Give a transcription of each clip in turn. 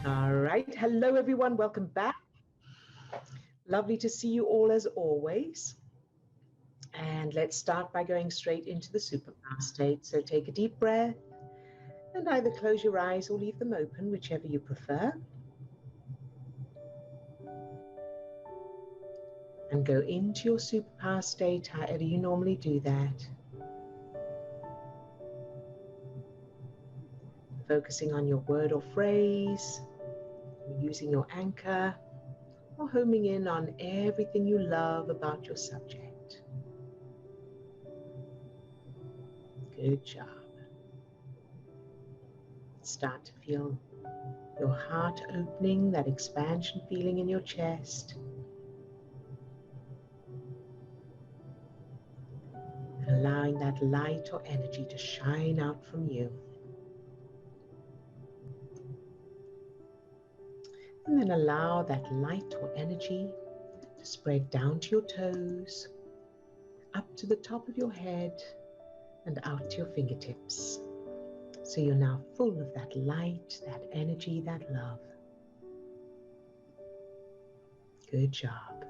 All right. Hello, everyone. Welcome back. Lovely to see you all as always. And let's start by going straight into the superpower state. So take a deep breath and either close your eyes or leave them open, whichever you prefer. And go into your superpower state, however you normally do that. Focusing on your word or phrase, using your anchor, or homing in on everything you love about your subject. Good job. Start to feel your heart opening, that expansion feeling in your chest. Allowing that light or energy to shine out from you. And then allow that light or energy to spread down to your toes, up to the top of your head, and out to your fingertips. So you're now full of that light, that energy, that love. Good job.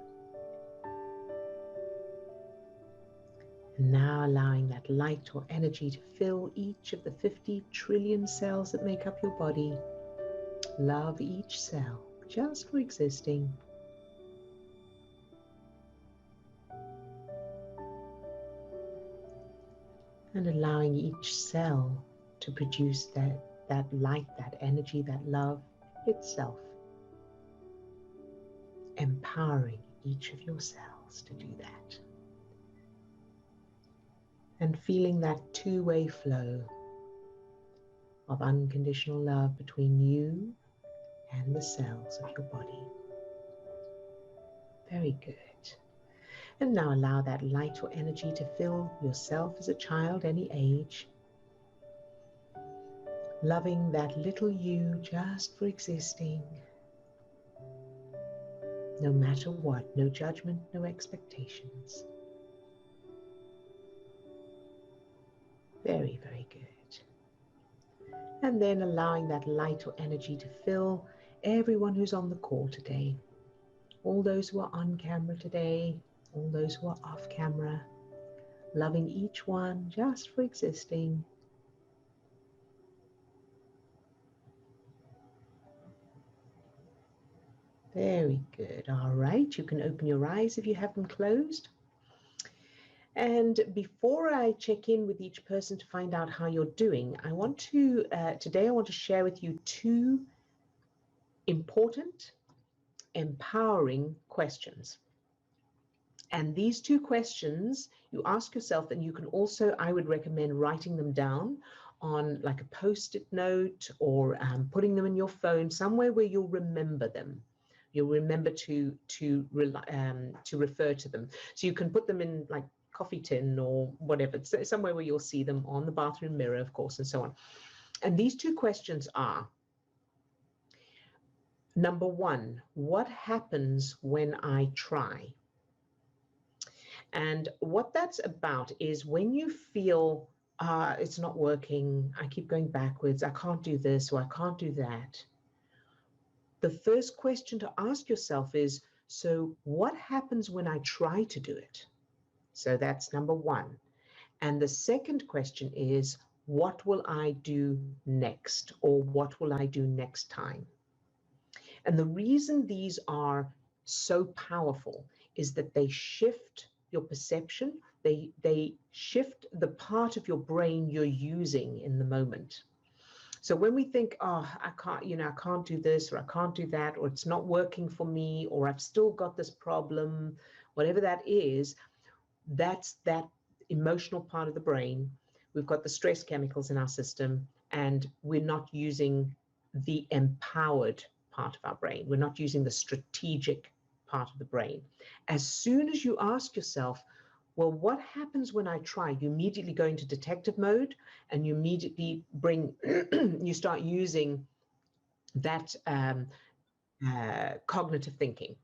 And now allowing that light or energy to fill each of the 50 trillion cells that make up your body. Love each cell just for existing. And allowing each cell to produce that light, that energy, that love itself. Empowering each of your cells to do that. And feeling that two-way flow of unconditional love between you and the cells of your body. Very good. And now allow that light or energy to fill yourself as a child, any age. Loving that little you just for existing. No matter what, no judgment, no expectations. Very, very good. And then allowing that light or energy to fill everyone who's on the call today. All those who are on camera today, all those who are off camera. Loving each one just for existing. Very good. All right, you can open your eyes if you have them closed. And before I check in with each person to find out how you're doing, I want to, today I want to share with you two important, empowering questions. And these two questions you ask yourself, and you can also, I would recommend writing them down on like a post-it note or putting them in your phone, somewhere where you'll remember them. You'll remember to refer to them. So you can put them in like coffee tin or whatever, somewhere where you'll see them on the bathroom mirror, of course, and so on. And these two questions are, number one, what happens when I try? And what that's about is when you feel it's not working, I keep going backwards, I can't do this or I can't do that. The first question to ask yourself is, so what happens when I try to do it? So that's number one. And the second question is, what will I do next? Or what will I do next time? And the reason these are so powerful is that they shift your perception. They shift the part of your brain you're using in the moment. So when we think, oh, I can't do this, or I can't do that, or it's not working for me, or I've still got this problem, whatever that is, that's that emotional part of the brain. We've got the stress chemicals in our system, and we're not using the empowered part of our brain. We're not using the strategic part of the brain. As soon as you ask yourself, well, what happens when I try? You immediately go into detective mode and you immediately you start using that cognitive thinking.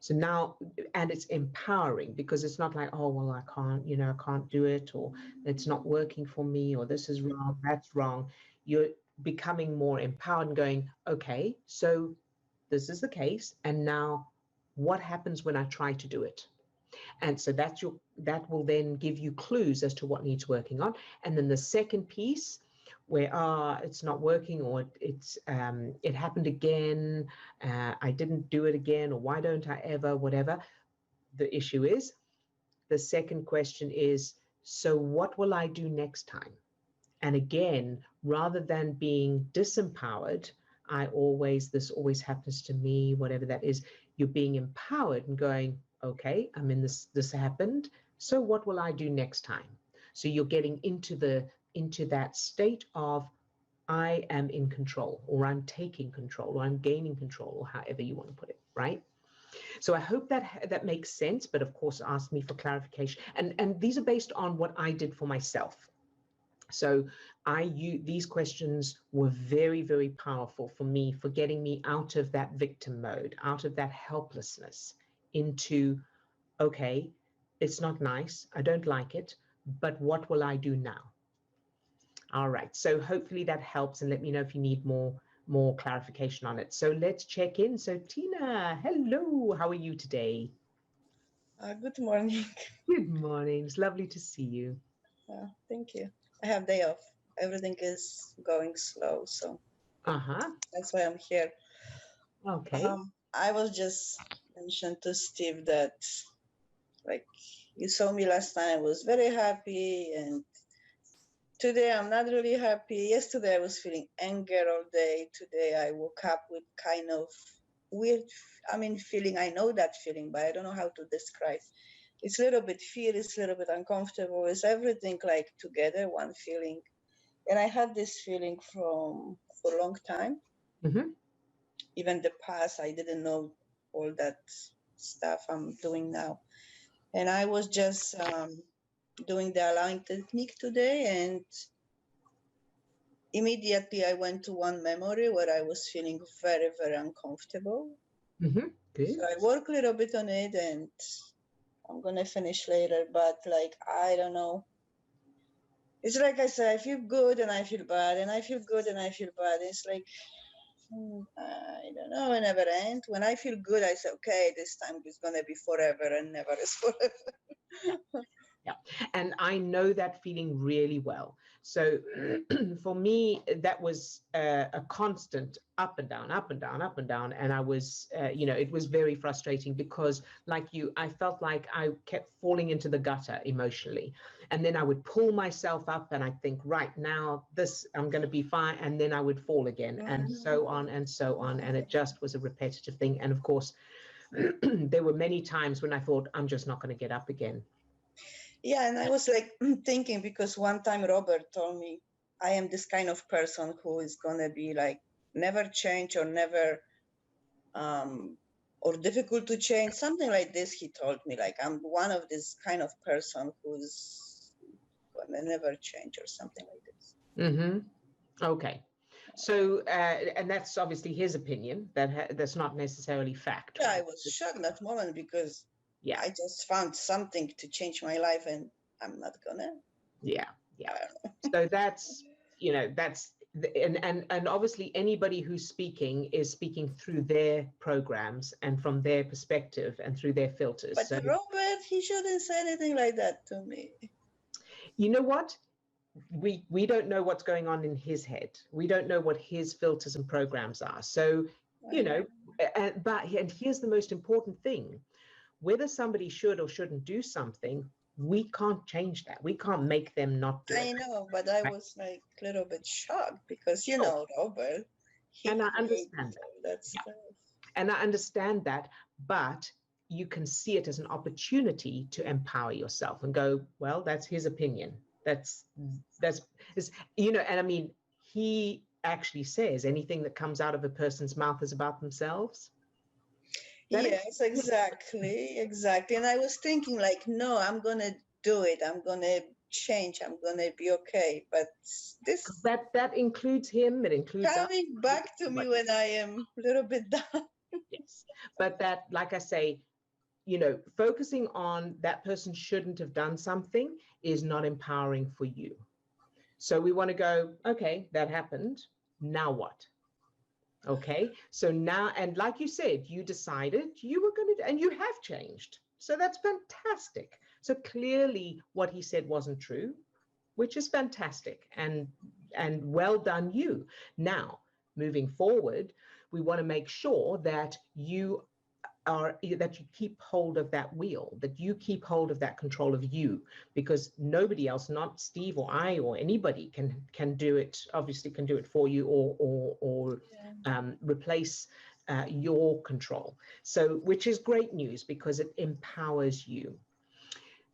So now, and it's empowering because it's not like, oh, well, I can't do it, or it's not working for me, or this is wrong, that's wrong. becoming more empowered and going, okay, so this is the case. And now what happens when I try to do it? And so that will then give you clues as to what needs working on. And then the second piece where it's not working, or it happened again, I didn't do it again, or why don't I ever, whatever the issue is. The second question is, so what will I do next time? And again, rather than being disempowered, this always happens to me, whatever that is, you're being empowered and going, okay, I'm in this happened. So what will I do next time? So you're getting into that state of, I am in control, or I'm taking control, or I'm gaining control, or however you want to put it, right? So I hope that makes sense, but of course, ask me for clarification. And these are based on what I did for myself. So these questions were very, very powerful for me, for getting me out of that victim mode, out of that helplessness, into, okay, it's not nice, I don't like it, but what will I do now? All right, so hopefully that helps, and let me know if you need more clarification on it. So let's check in. So Tina, hello, how are you today? Good morning. Good morning, it's lovely to see you. Thank you. I have day off. Everything is going slow, so that's why I'm here. Okay. I was just mentioned to Steve that, like, you saw me last time, I was very happy, and today I'm not really happy. Yesterday I was feeling anger all day. Today I woke up with kind of weird, feeling. I know that feeling, but I don't know how to describe. It's a little bit fear, it's a little bit uncomfortable. It's everything like together, one feeling. And I had this feeling for a long time. Mm-hmm. Even the past, I didn't know all that stuff I'm doing now. And I was just doing the allowing technique today, and immediately I went to one memory where I was feeling very, very uncomfortable. Mm-hmm. Good. So I work a little bit on it, and I'm going to finish later, but like, I don't know. It's like I said, I feel good and I feel bad, and I feel good and I feel bad. It's like, I don't know, it never ends. When I feel good, I say, okay, this time is going to be forever, and never is forever. Yeah, and I know that feeling really well. So for me, that was a constant up and down, up and down, up and down. And I was, it was very frustrating because, like you, I felt like I kept falling into the gutter emotionally. And then I would pull myself up and I think, right now, I'm going to be fine. And then I would fall again, and so on and so on. And it just was a repetitive thing. And of course, there were many times when I thought, I'm just not going to get up again. Yeah, and I was like thinking, because one time Robert told me I am this kind of person who is gonna be like never change, or never or difficult to change, something like this. He told me, like, I'm one of this kind of person who's gonna never change, or something like this. Mm-hmm. Okay. So, and that's obviously his opinion. That's not necessarily fact. Yeah, I was shocked that moment, because I just found something to change my life, and I'm not gonna. Yeah. So that's, and obviously anybody who's speaking is speaking through their programs and from their perspective and through their filters. But so, Robert, he shouldn't say anything like that to me. You know what? We don't know what's going on in his head. We don't know what his filters and programs are. So, and here's the most important thing. Whether somebody should or shouldn't do something, we can't change that. We can't make them not do it. I know, but I was like a little bit shocked, because, Robert, and I understand that stuff. And I understand that, but you can see it as an opportunity to empower yourself and go, well, that's his opinion. That's and I mean, he actually says anything that comes out of a person's mouth is about themselves. Yes, exactly. And I was thinking, like, no, I'm gonna do it. I'm gonna change. I'm gonna be okay. But this that includes him. It includes coming back to me when I am a little bit down. Yes, but that, like I say, focusing on that person shouldn't have done something is not empowering for you. So we want to go, okay, that happened. Now what? Okay, so now, and like you said, you decided you were going to, and you have changed. So that's fantastic. So clearly what he said wasn't true, which is fantastic, and well done you. Now, moving forward, we want to make sure that that you keep hold of that wheel, that you keep hold of that control of you, because nobody else, not Steve or I or anybody, can do it. Obviously, can do it for you or replace your control. So, which is great news because it empowers you.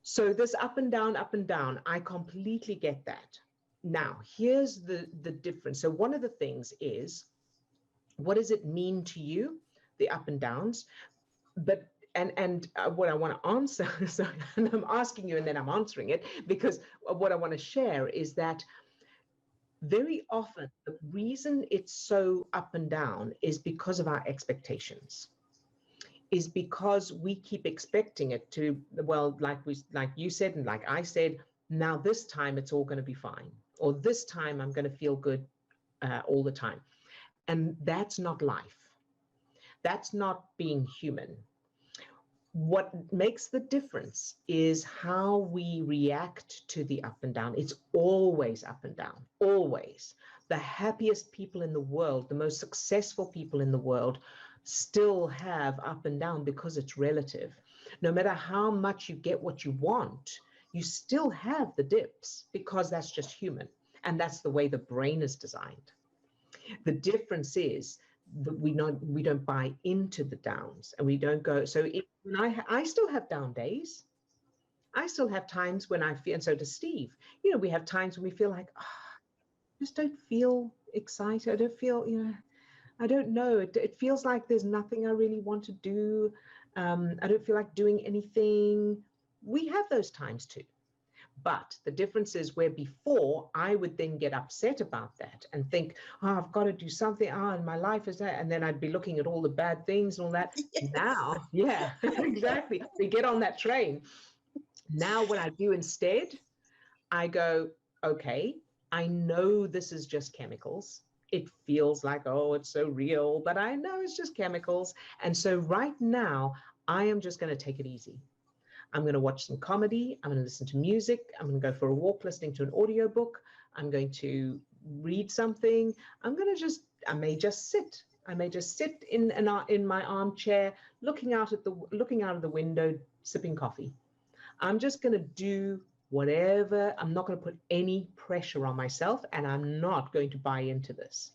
So this up and down, I completely get that. Now, here's the difference. So one of the things is, what does it mean to you, the up and downs? But what I want to answer, so, and I'm asking you and then I'm answering it, because what I want to share is that very often the reason it's so up and down is because of our expectations, is because we keep expecting it to, well, like you said, and like I said, now this time it's all going to be fine, or this time I'm going to feel good all the time. And that's not life. That's not being human. What makes the difference is how we react to the up and down. It's always up and down, always. The happiest people in the world, the most successful people in the world, still have up and down because it's relative. No matter how much you get what you want, you still have the dips because that's just human. And that's the way the brain is designed. The difference is that we don't buy into the downs, and we don't go. So I still have down days. I still have times when I feel, and so does Steve. We have times when we feel like, I just don't feel excited. I don't feel, I don't know. It feels like there's nothing I really want to do. I don't feel like doing anything. We have those times too. But the difference is where before I would then get upset about that and think, I've got to do something. And my life is that. And then I'd be looking at all the bad things and all that. Yes. Now, yeah, exactly. We get on that train. Now what I do instead, I go, okay, I know this is just chemicals. It feels like, oh, it's so real, but I know it's just chemicals. And so right now, I am just going to take it easy. I'm going to watch some comedy. I'm going to listen to music. I'm going to go for a walk listening to an audiobook. I'm going to read something. I may just sit. I may just sit in my armchair, looking out of the window, sipping coffee. I'm just going to do whatever. I'm not going to put any pressure on myself, and I'm not going to buy into this.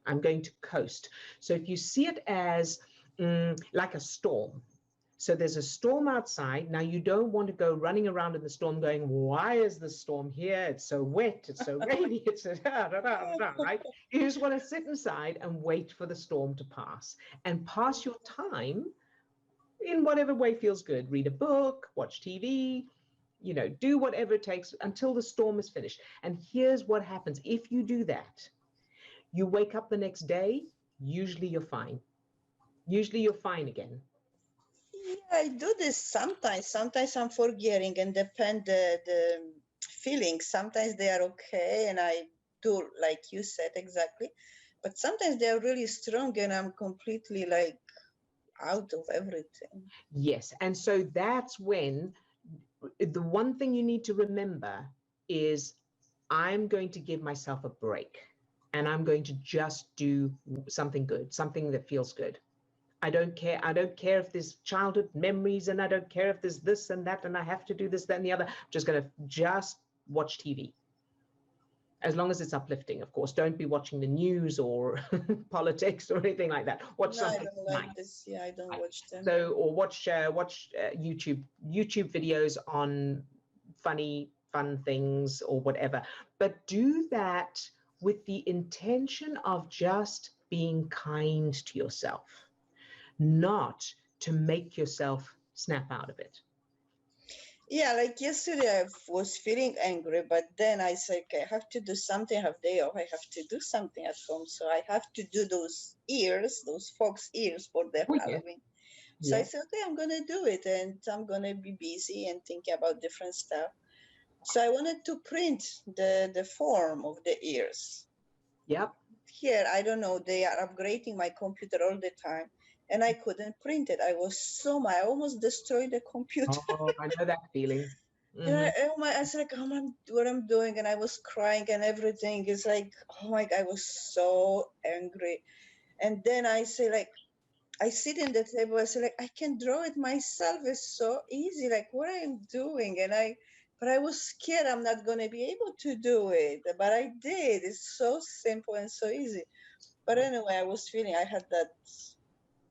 I'm going to coast. So if you see it as like a storm, so there's a storm outside. Now you don't want to go running around in the storm going, why is the storm here? It's so wet, it's so rainy, it's so right? You just want to sit inside and wait for the storm to pass and pass your time in whatever way feels good. Read a book, watch TV, do whatever it takes until the storm is finished. And here's what happens. If you do that, you wake up the next day, usually you're fine. Usually you're fine again. Yeah, I do this sometimes. Sometimes I'm forgetting and depend the feelings. Sometimes they are okay and I do like you said exactly. But sometimes they are really strong and I'm completely like out of everything. Yes. And so that's when the one thing you need to remember is I'm going to give myself a break and I'm going to just do something good, something that feels good. I don't care. I don't care if there's childhood memories and I don't care if there's this and that and I have to do this, that, and the other. I'm just going to watch TV. As long as it's uplifting, of course. Don't be watching the news or politics or anything like that. Watch something. I don't like this. Yeah, I don't watch them. So, or watch YouTube videos on fun things or whatever. But do that with the intention of just being kind to yourself, not to make yourself snap out of it. Yeah, like yesterday I was feeling angry, but then I said, okay, I have to do something, I have day off, I have to do something at home. So I have to do those fox ears for the Halloween. So I said, okay, I'm going to do it and I'm going to be busy and thinking about different stuff. So I wanted to print the form of the ears. Yep. scared. I don't know. They are upgrading my computer all the time, and I couldn't print it. I was so mad. I almost destroyed the computer. Oh, I know that feeling. And I was like, oh my, what I'm doing, and I was crying and everything. It's like, oh my God, I was so angry. And then I say like, I sit in the table. I say like, I can draw it myself. It's so easy. Like, what I am doing, but I was scared. I'm not gonna be able to do it, but I did. It's so simple and so easy. But anyway, I had that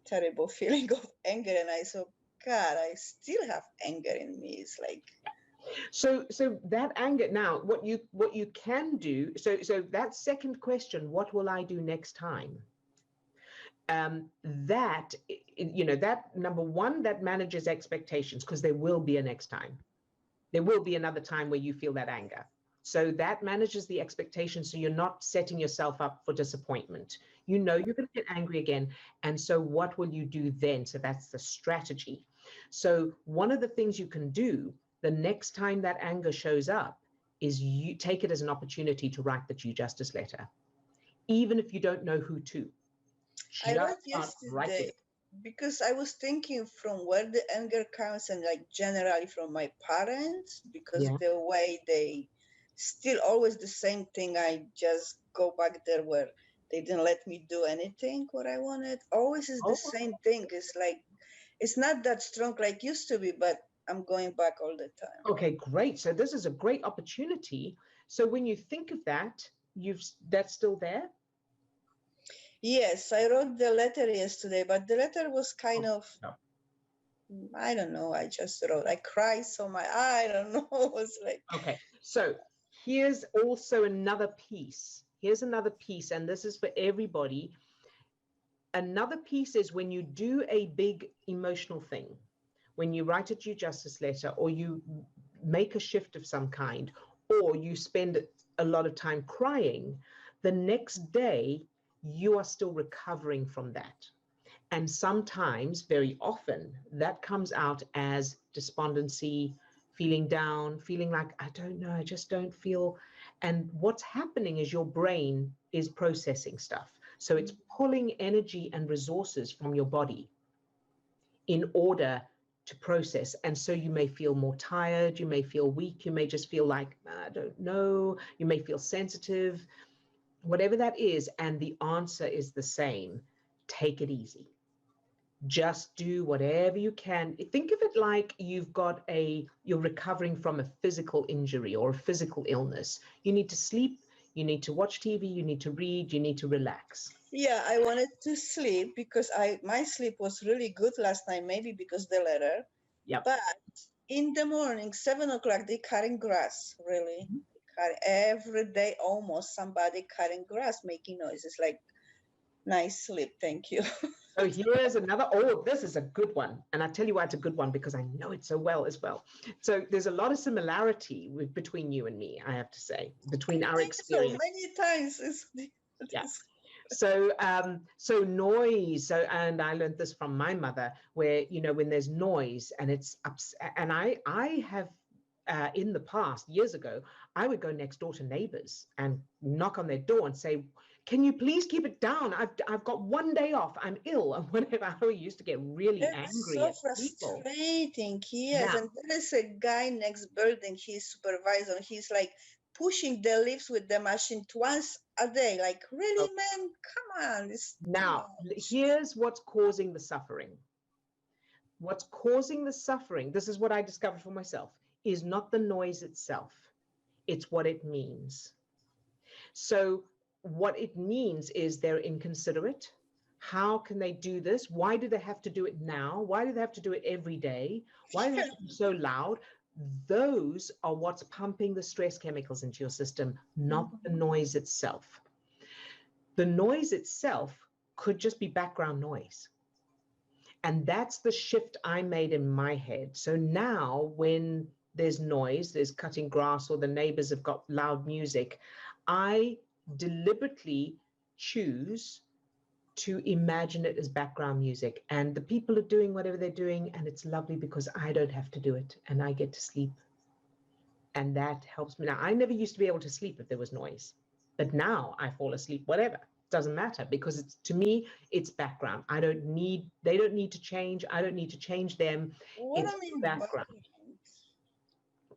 terrible feeling of anger, and I said, God, I still have anger in me. It's like. So that anger, now what you can do, so that second question, what will I do next time? That, that number one, that manages expectations, because there will be a next time. There will be another time where you feel that anger. So that manages the expectations, so you're not setting yourself up for disappointment. You know you're going to get angry again. And so what will you do then? So that's the strategy. So one of the things you can do the next time that anger shows up is you take it as an opportunity to write the due justice letter, even if you don't know who to. I wrote yesterday because I was thinking from where the anger comes, and like generally from my parents, because the way they still always the same thing. I just go back there where they didn't let me do anything what I wanted. Always is the same thing. It's like, it's not that strong like used to be, but I'm going back all the time. Okay, great. So this is a great opportunity. So when you think of that, that's still there? Yes, I wrote the letter yesterday, but the letter was kind of, I don't know. I just wrote. I cried so much. I don't know. It was like. Okay, so here's also another piece. Here's another piece, and this is for everybody. Another piece is when you do a big emotional thing, when you write a due justice letter, or you make a shift of some kind, or you spend a lot of time crying, the next day you are still recovering from that. And sometimes, very often, that comes out as despondency, feeling down, feeling like, I don't know, I just don't feel. And what's happening is your brain is processing stuff. So it's pulling energy and resources from your body in order to process. And so you may feel more tired, you may feel weak, you may just feel like, I don't know, you may feel sensitive, whatever that is. And the answer is the same. Take it easy. Just do whatever you can. Think of it like you're recovering from a physical injury or a physical illness. You need to sleep, you need to watch TV, you need to read, you need to relax. Yeah, I wanted to sleep because my sleep was really good last night, maybe because the letter. Yeah. But in the morning, 7 o'clock, they cutting grass, really. Every day, almost somebody cutting grass, making noises, like, nice sleep, thank you. So here's another, this is a good one. And I tell you why it's a good one, because I know it so well as well. So there's a lot of similarity between you and me, I have to say, between our experience. So many times. Yeah. So noise. And I learned this from my mother, where, when there's noise and it's and I have, in the past, years ago, I would go next door to neighbors and knock on their door and say, can you please keep it down? I've got one day off. I'm ill, and whatever. I used to get really angry. So frustrating. Yes, and there's a guy next building. He's supervisor. He's like pushing the lifts with the machine twice a day. Like, really, man? Come on. Now, here's what's causing the suffering. What's causing the suffering, this is what I discovered for myself, is not the noise itself. It's what it means. So what it means is they're inconsiderate. How can they do this? Why do they have to do it now? Why do they have to do it every day? Why do they have to be so loud? Those are what's pumping the stress chemicals into your system, not the noise itself. The noise itself could just be background noise. And that's the shift I made in my head. So now when there's noise, there's cutting grass, or the neighbors have got loud music, I deliberately choose to imagine it as background music. And the people are doing whatever they're doing, and it's lovely because I don't have to do it, and I get to sleep. And that helps me. Now, I never used to be able to sleep if there was noise, but now I fall asleep, whatever. doesn't matter, because it's, to me, it's background. They don't need to change. I don't need to change them. What It's do you mean background.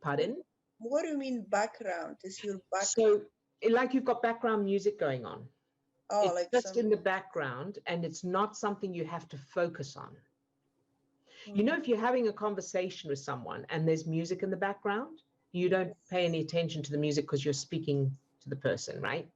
Pardon? What do you mean background? Is your background? So like you've got background music going on. Oh, it's like just some... in the background, and it's not something you have to focus on. You know, if you're having a conversation with someone and there's music in the background, you don't pay any attention to the music because you're speaking to the person, right?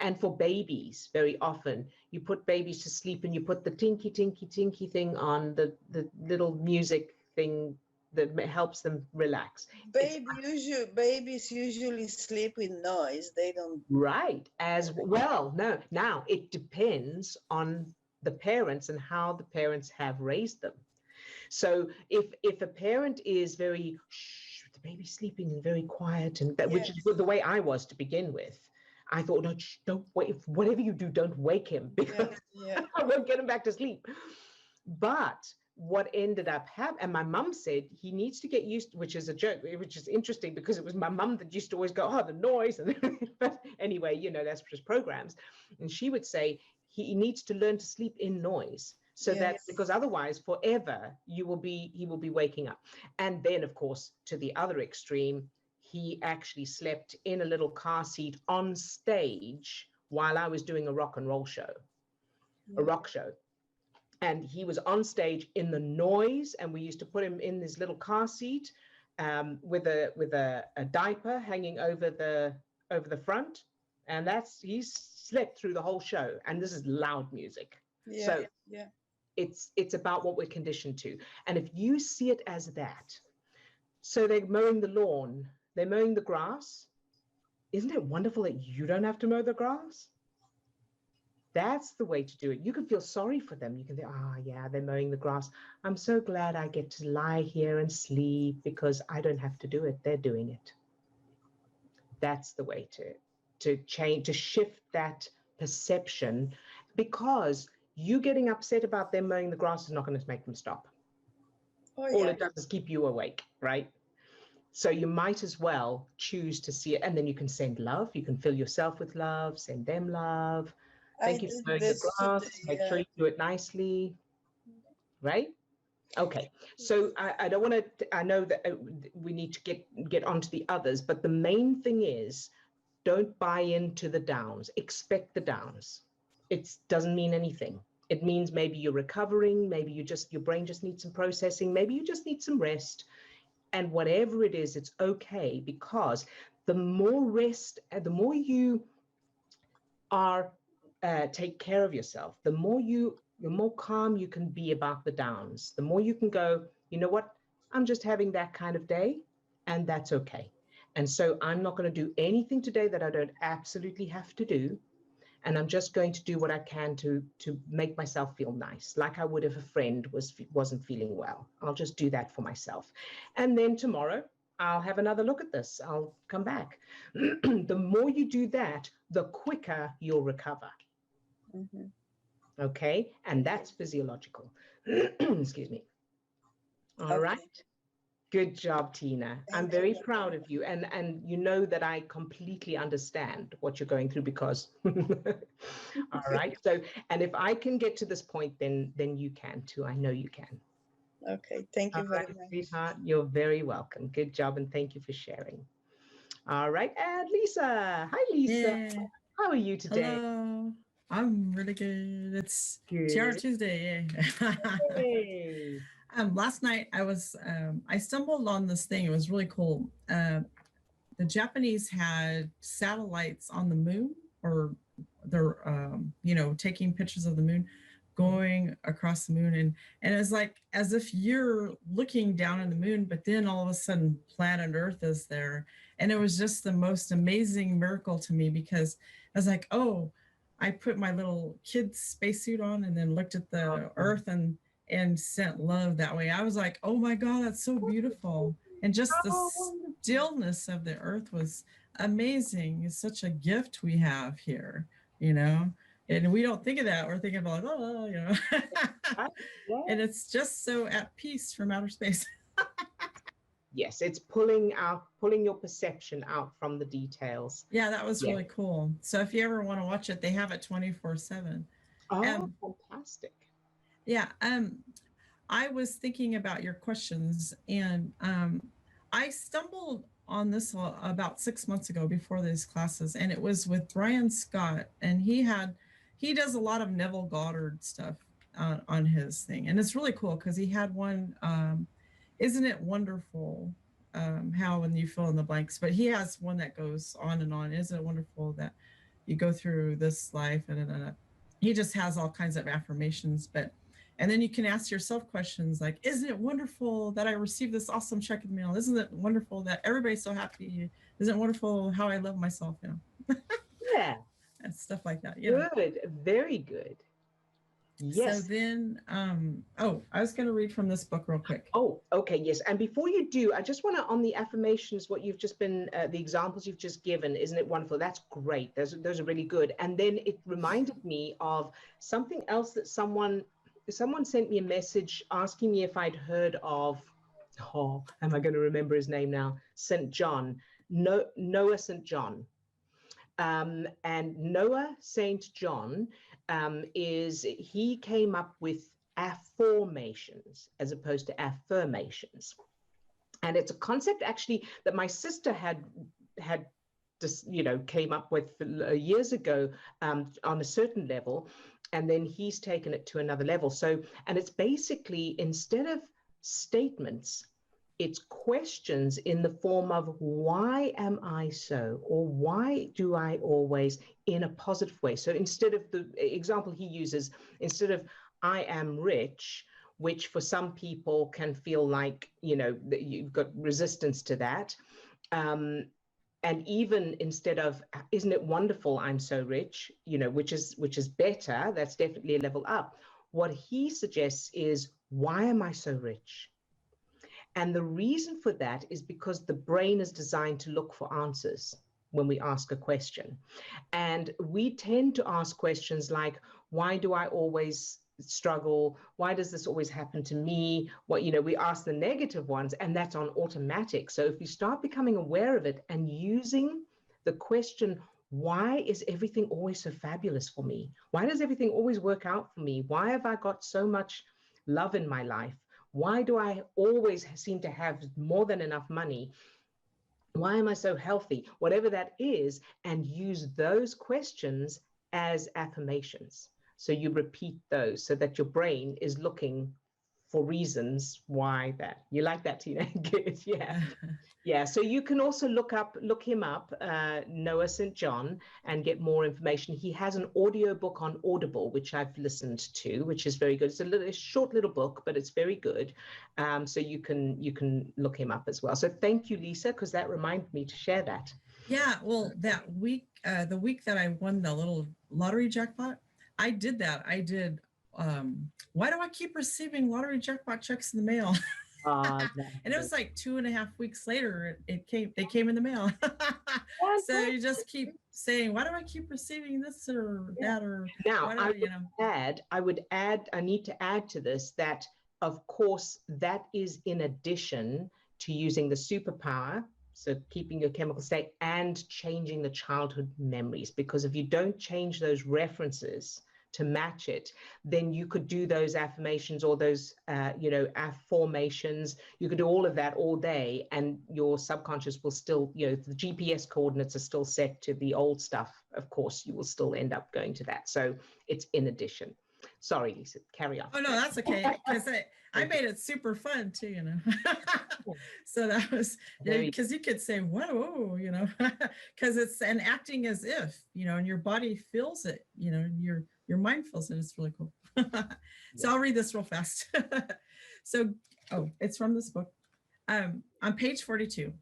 And for babies, very often you put babies to sleep and you put the tinky, tinky, tinky thing on, the little music thing that helps them relax. Babies usually sleep with noise. They don't. Right. As well. No, now it depends on the parents and how the parents have raised them. So if a parent is very, shh, the baby's sleeping and very quiet, and that, which is the way I was to begin with, I thought, no, shh, don't wait. Whatever you do, don't wake him, because I won't get him back to sleep. But what ended up happening, and my mum said he needs to get used to, which is a joke, which is interesting because it was my mum that used to always go, oh, the noise. But anyway, you know, that's just programs. And she would say he needs to learn to sleep in noise. So that's because otherwise forever he will be waking up. And then, of course, to the other extreme, he actually slept in a little car seat on stage while I was doing a rock and roll show, a rock show. And he was on stage in the noise, and we used to put him in this little car seat with a diaper hanging over the front, and he slept through the whole show. And this is loud music. It's about what we're conditioned to. And if you see it as that, so they're mowing the lawn, they're mowing the grass. Isn't it wonderful that you don't have to mow the grass? That's the way to do it. You can feel sorry for them. You can think, oh, yeah, they're mowing the grass. I'm so glad I get to lie here and sleep because I don't have to do it. They're doing it. That's the way to change, to shift that perception, because you getting upset about them mowing the grass is not going to make them stop. All it does is keep you awake, right? So you might as well choose to see it, and then you can send love. You can fill yourself with love, send them love. Thank you for mowing the grass. Make sure you do it nicely, right? Okay. So I don't want to. I know that we need to get onto the others, but the main thing is, don't buy into the downs. Expect the downs. It doesn't mean anything. It means maybe you're recovering, maybe your brain just needs some processing, maybe you just need some rest. And whatever it is, it's okay, because the more rest and the more you are take care of yourself, the more calm you can be about the downs, the more you can go, you know what, I'm just having that kind of day, and that's okay. And so I'm not going to do anything today that I don't absolutely have to do. And I'm just going to do what I can to make myself feel nice, like I would if a friend wasn't feeling well. I'll just do that for myself. And then tomorrow, I'll have another look at this. I'll come back. The more you do that, the quicker you'll recover. Okay? And that's physiological. Excuse me. All right. Good job, Tina. I'm very proud of you. And you know that I completely understand what you're going through, because all right. So, and if I can get to this point, then you can too. I know you can. Okay. Thank you very much. Sweetheart, you're very welcome. Good job, and thank you for sharing. All right. And Lisa. Hi, Lisa. Yeah. How are you today? Hello. I'm really good. It's Good. TR Tuesday. Hey. Last night I stumbled on this thing. It was really cool. The Japanese had satellites on the moon, or they're taking pictures of the moon, going across the moon, and it's like as if you're looking down on the moon, but then all of a sudden planet Earth is there. And it was just the most amazing miracle to me, because I was like, oh, I put my little kid's spacesuit on and then looked at the Earth and sent love that way. I was like, oh my God, that's so beautiful. And just the stillness of the Earth was amazing. It's such a gift we have here, and we don't think of that. We're thinking about, Yeah. And it's just so at peace from outer space. Yes, it's pulling your perception out from the details. Yeah, that was Yeah. really cool. So if you ever want to watch it, they have it 24/7. Oh, fantastic. Yeah. I was thinking about your questions, and I stumbled on this about 6 months ago before these classes, and it was with Brian Scott, and he does a lot of Neville Goddard stuff on his thing, and it's really cool because he had one. Isn't it wonderful how when you fill in the blanks? But he has one that goes on and on. Isn't it wonderful that you go through this life and he just has all kinds of affirmations, and then you can ask yourself questions like, isn't it wonderful that I received this awesome check in the mail? Isn't it wonderful that everybody's so happy? Isn't it wonderful how I love myself? Yeah. And stuff like that. Good. Very good. Yes. So then, I was going to read from this book real quick. Oh, okay. Yes. And before you do, I just want to, on the affirmations, what you've just been, the examples you've just given, isn't it wonderful? That's great. Those are really good. And then it reminded me of something else that someone sent me a message asking me if I'd heard of, am I going to remember his name now? St. John, Noah St. John. And Noah St. John he came up with afformations as opposed to affirmations. And it's a concept actually that my sister had just, came up with years ago on a certain level. And then he's taken it to another level. So, and it's basically, instead of statements, it's questions in the form of, why am I so? Or why do I always, in a positive way? So instead of the example he uses, instead of I am rich, which for some people can feel like, you've got resistance to that. And even instead of, isn't it wonderful I'm so rich, which is better, that's definitely a level up. What he suggests is, why am I so rich? And the reason for that is because the brain is designed to look for answers when we ask a question. And we tend to ask questions like, why do I always struggle? Why does this always happen to me? We ask the negative ones, and that's on automatic. So if you start becoming aware of it and using the question, why is everything always so fabulous for me? Why does everything always work out for me? Why have I got so much love in my life? Why do I always seem to have more than enough money? Why am I so healthy? Whatever that is, and use those questions as affirmations. So you repeat those so that your brain is looking for reasons why that. You like that, Tina? Good. Yeah. Yeah. So you can also look him up, Noah St. John, and get more information. He has an audio book on Audible, which I've listened to, which is very good. It's a short little book, but it's very good. So you can look him up as well. So thank you, Lisa, because that reminded me to share that. Yeah. Well, that week, the week that I won the little lottery jackpot, I did that. I did. Why do I keep receiving lottery jackpot checks in the mail? And it was like 2.5 weeks later, they came in the mail. So you just keep saying, why do I keep receiving this or that? Or now I need to add to this that, of course, that is in addition to using the superpower. So keeping your chemical state and changing the childhood memories, because if you don't change those references to match it, then you could do those affirmations or those, afformations. You could do all of that all day, and your subconscious will still, the GPS coordinates are still set to the old stuff. Of course, you will still end up going to that. So it's in addition. Sorry, Lisa, carry on. Oh, no, that's okay. Because I made it super fun too, So that was, because you could say, whoa, because it's an acting as if, and your body feels it, your mind feels it. It's really cool. So I'll read this real fast. So, it's from this book. On page 42.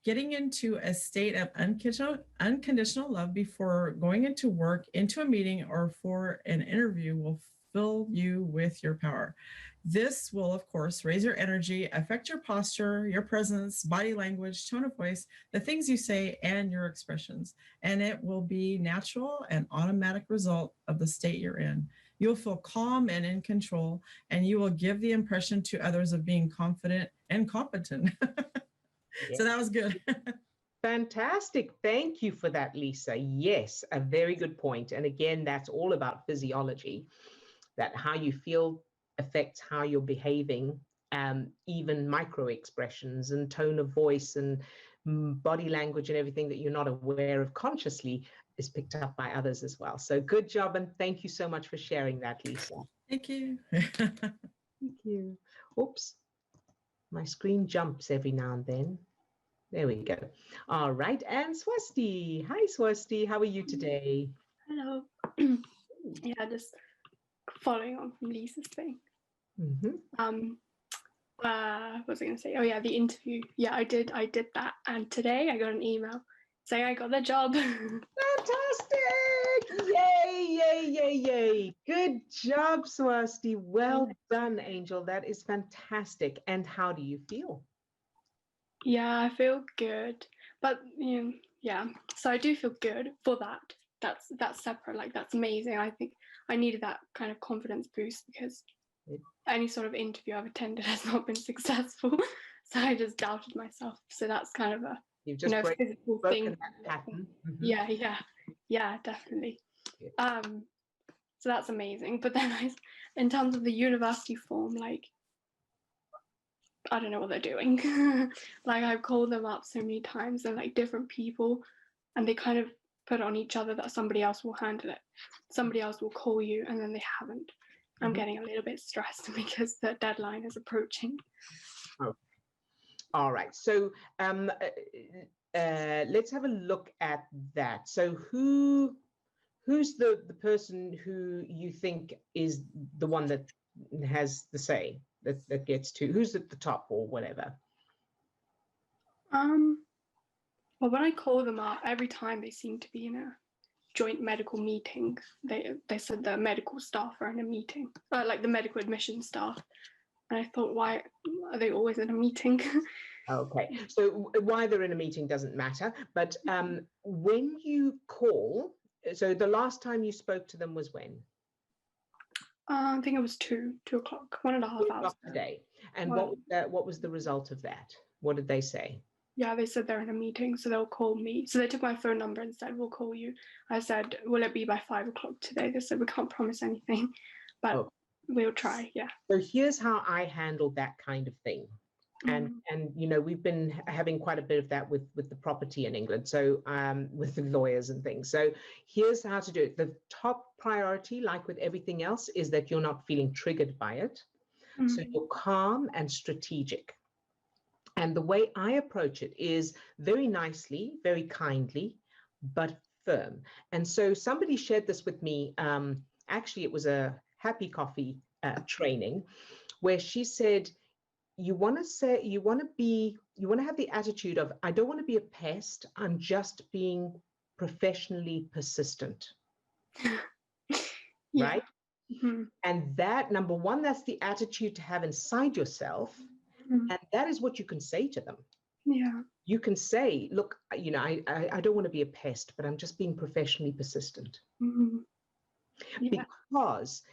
Getting into a state of unconditional love before going into work, into a meeting, or for an interview will fill you with your power. This will, of course, raise your energy, affect your posture, your presence, body language, tone of voice, the things you say, and your expressions. And it will be natural and automatic result of the state you're in. You'll feel calm and in control, and you will give the impression to others of being confident and competent. So that was good. Fantastic. Thank you for that, Lisa. Yes, a very good point. And again, that's all about physiology, that how you feel affects how you're behaving, even micro expressions and tone of voice and body language and everything that you're not aware of consciously is picked up by others as well. So good job. And thank you so much for sharing that, Lisa. Thank you. Thank you. Oops. My screen jumps every now and then. There we go. All right. And Swasti. Hi, Swasti. How are you today? Hello. Yeah, just following on from Lisa's thing. What was I going to say? Oh yeah, the interview. Yeah, I did that. And today I got an email saying I got the job. Fantastic. Yay, yay, yay, yay. Good job, Swasti. Well done, Angel. That is fantastic. And how do you feel? Yeah, I feel good. But yeah, so I do feel good for that. That's separate. Like, that's amazing. I think I needed that kind of confidence boost because any sort of interview I've attended has not been successful. So I just doubted myself. So that's kind of a You've just physical broken thing. that pattern. Yeah, definitely. So that's amazing. But then in terms of the university form, like, I don't know what they're doing. Like, I've called them up so many times and like different people, and they kind of put on each other that somebody else will handle it. Somebody else will call you, and then they haven't. I'm getting a little bit stressed because the deadline is approaching. Oh. All right. So let's have a look at that. So who's the person who you think is the one that has the say, that gets to, who's at the top or whatever? Well, when I call them up, every time they seem to be in a joint medical meeting. They said the medical staff are in a meeting, like the medical admission staff. And I thought, why are they always in a meeting? Okay, so why they're in a meeting doesn't matter. But when you call, so the last time you spoke to them was when? I think it was 2 o'clock, 1.5 hours today. And what was the result of that? What did they say? Yeah, they said they're in a meeting, so they'll call me. So they took my phone number and said, we'll call you. I said, will it be by 5 o'clock today? They said, we can't promise anything, but we'll try, yeah. So here's how I handled that kind of thing. And we've been having quite a bit of that with the property in England, so with the lawyers and things. So here's how to do it. The top priority, like with everything else, is that you're not feeling triggered by it. So you're calm and strategic. And the way I approach it is very nicely, very kindly, but firm. And so somebody shared this with me. Actually, it was a Happy Coffee training where she said, you want to have the attitude of, I don't want to be a pest. I'm just being professionally persistent. Right? And that, number one, that's the attitude to have inside yourself. And that is what you can say to them. Yeah. You can say, look, I don't want to be a pest, but I'm just being professionally persistent. Because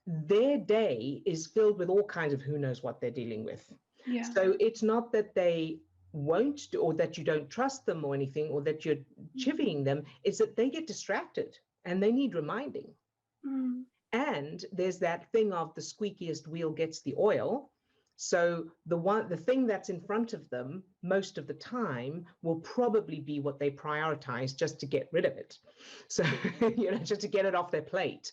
their day is filled with all kinds of who knows what they're dealing with. Yeah. So it's not that they won't do, or that you don't trust them or anything, or that you're chivying them. It's that they get distracted and they need reminding. And there's that thing of the squeakiest wheel gets the oil. So the thing that's in front of them most of the time will probably be what they prioritize just to get rid of it. So, just to get it off their plate.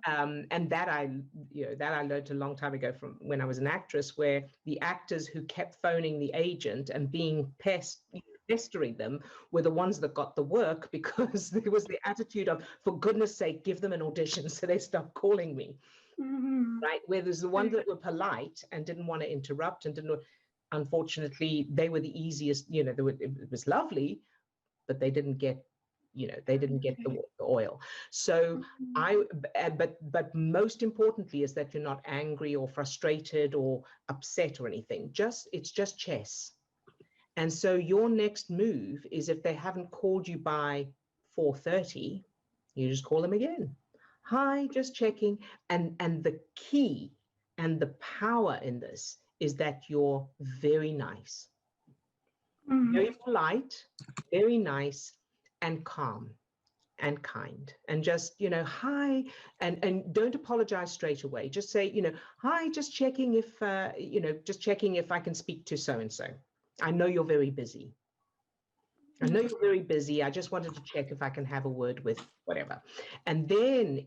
And that I learned a long time ago from when I was an actress, where the actors who kept phoning the agent and being pestering them were the ones that got the work, because there was the attitude of, for goodness sake, give them an audition so they stop calling me. Right, where there's the ones that were polite and didn't want to interrupt and unfortunately, they were the easiest. It was lovely, but they didn't get, the oil. So but most importantly is that you're not angry or frustrated or upset or anything. It's just chess. And so your next move is, if they haven't called you by 4:30, you just call them again. Hi, just checking. And the key and the power in this is that you're very nice, Mhm. very polite, very nice, and calm and kind, and just, hi, and don't apologize straight away. Just say, hi, just checking if, just checking if I can speak to so-and-so. I know you're very busy. I know you're very busy. I just wanted to check if I can have a word with whatever. And then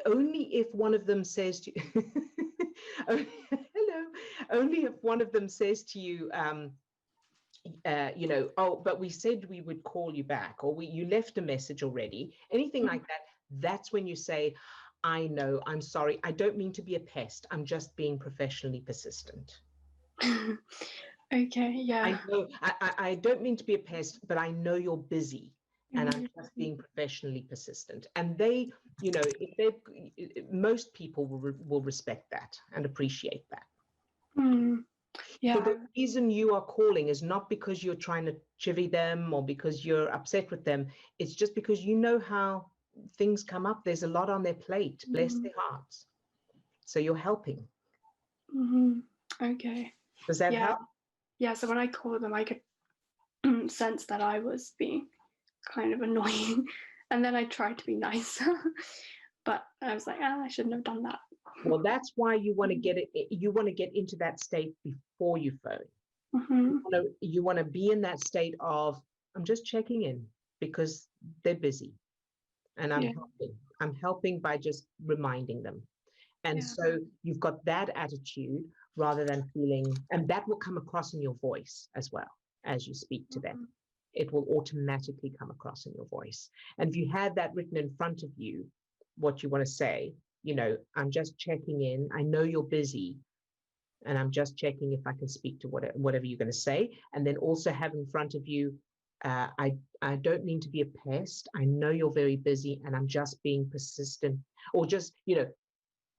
only if one of them says to you, hello, only if one of them says to you, oh, but we said we would call you back, or you left a message already, anything like that, that's when you say, I know, I'm sorry, I don't mean to be a pest, I'm just being professionally persistent. Okay, yeah. I know, I don't mean to be a pest, but I know you're busy, and I'm just being professionally persistent. And they, most people will respect that and appreciate that. Yeah. So the reason you are calling is not because you're trying to chivvy them or because you're upset with them. It's just because you know how things come up. There's a lot on their plate. Bless their hearts. So you're helping. Okay. Does that help? Yeah, so when I called them, I could sense that I was being kind of annoying. And then I tried to be nice. But I was like, I shouldn't have done that. Well, that's why you want to get it. You want to get into that state before you phone. You want to be in that state of, I'm just checking in because they're busy, and I'm helping. I'm helping by just reminding them. And so you've got that attitude rather than feeling, and that will come across in your voice as well as you speak to them. It will automatically come across in your voice. And if you had that written in front of you, what you want to say, I'm just checking in. I know you're busy, and I'm just checking if I can speak to whatever you're going to say. And then also have in front of you, I don't mean to be a pest. I know you're very busy, and I'm just being persistent, or just,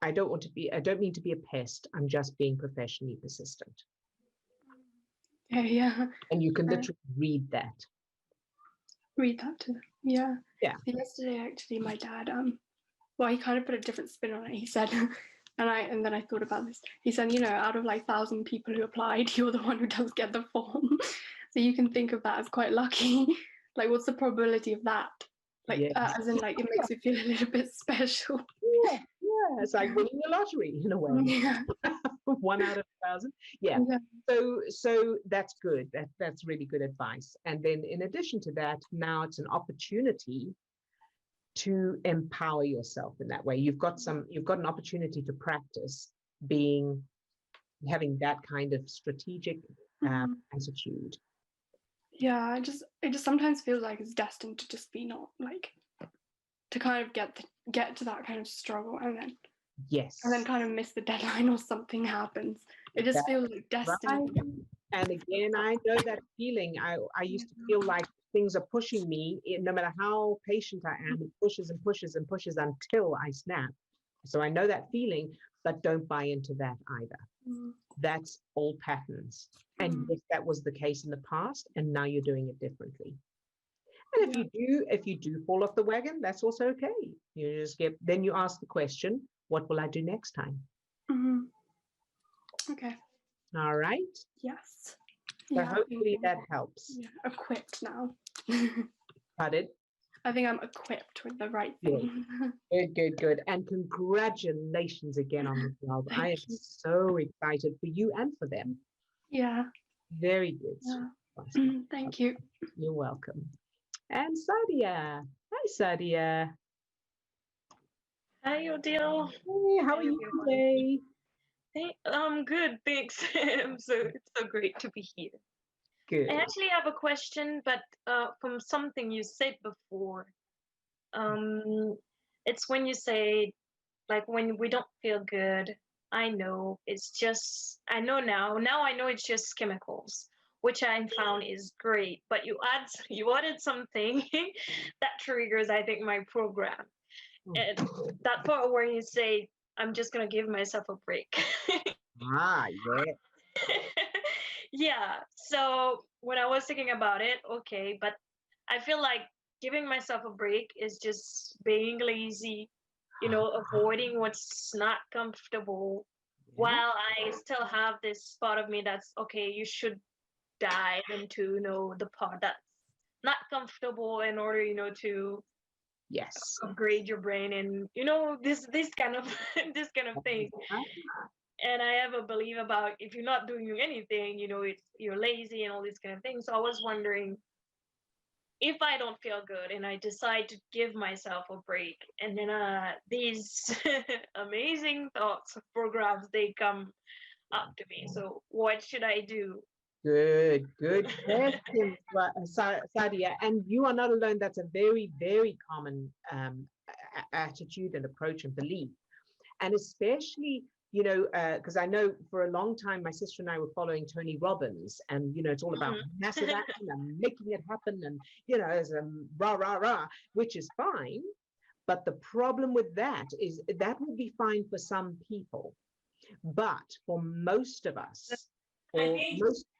I don't mean to be a pest. I'm just being professionally persistent. Yeah. And you can literally read that. Read that to them. Yeah. Yeah. Yesterday, actually, my dad, well, he kind of put a different spin on it. He said, and then I thought about this. He said, out of 1,000 people who applied, you're the one who does get the form. So you can think of that as quite lucky. Like, what's the probability of that? Like, as in, like, it makes me feel a little bit special. Yeah. It's like winning the lottery in a way. Yeah. 1 out of 1,000. Yeah. So that's good. That's really good advice. And then in addition to that, now it's an opportunity to empower yourself in that way. You've got an opportunity to practice having that kind of strategic attitude. Yeah, it just sometimes feels like it's destined to just be not like, to kind of get to that kind of struggle and then kind of miss the deadline or something happens. It just feels like destined. Right. And again, I know that feeling. I used to feel like things are pushing me, no matter how patient I am, it pushes and pushes and pushes until I snap. So I know that feeling, but don't buy into that either. That's old patterns. And yes, that was the case in the past, and now you're doing it differently. And if you do fall off the wagon, that's also okay. You just then you ask the question, what will I do next time? Okay. All right. Yes. So hopefully that helps. Yeah, equipped now. Pardon? I think I'm equipped with the right thing. Good. And congratulations again on the job. I am so excited for you and for them. Yeah. Very good. Yeah. Thank you. You're welcome. And Sadia. Hi, Sadia. Hi, Odille. Hey, how are you today? Hey, good, thanks. It's so great to be here. Good. I actually have a question, but from something you said before. It's when you say, like, when we don't feel good, I know I know now I know it's just chemicals, which I found is great, but you added something that triggers, I think, my program. And that part where you say, I'm just gonna give myself a break. Yeah. Yeah. So when I was thinking about it, okay, but I feel like giving myself a break is just being lazy, avoiding what's not comfortable. while I still have this part of me that's okay, you should dive into, the part that's not comfortable in order, to Yes. upgrade your brain and, this kind of this kind of thing. And I have a belief about if you're not doing anything, you're lazy and all these kind of things. So I was wondering, if I don't feel good and I decide to give myself a break, and then these amazing thoughts, programs, they come up to me. So what should I do? Good question, Sadia. And you are not alone. That's a very, very common attitude and approach and belief. And especially, because I know for a long time, my sister and I were following Tony Robbins, and, it's all about massive action and making it happen. And, as a rah, rah, rah, which is fine. But the problem with that is that will be fine for some people. But for most of us, or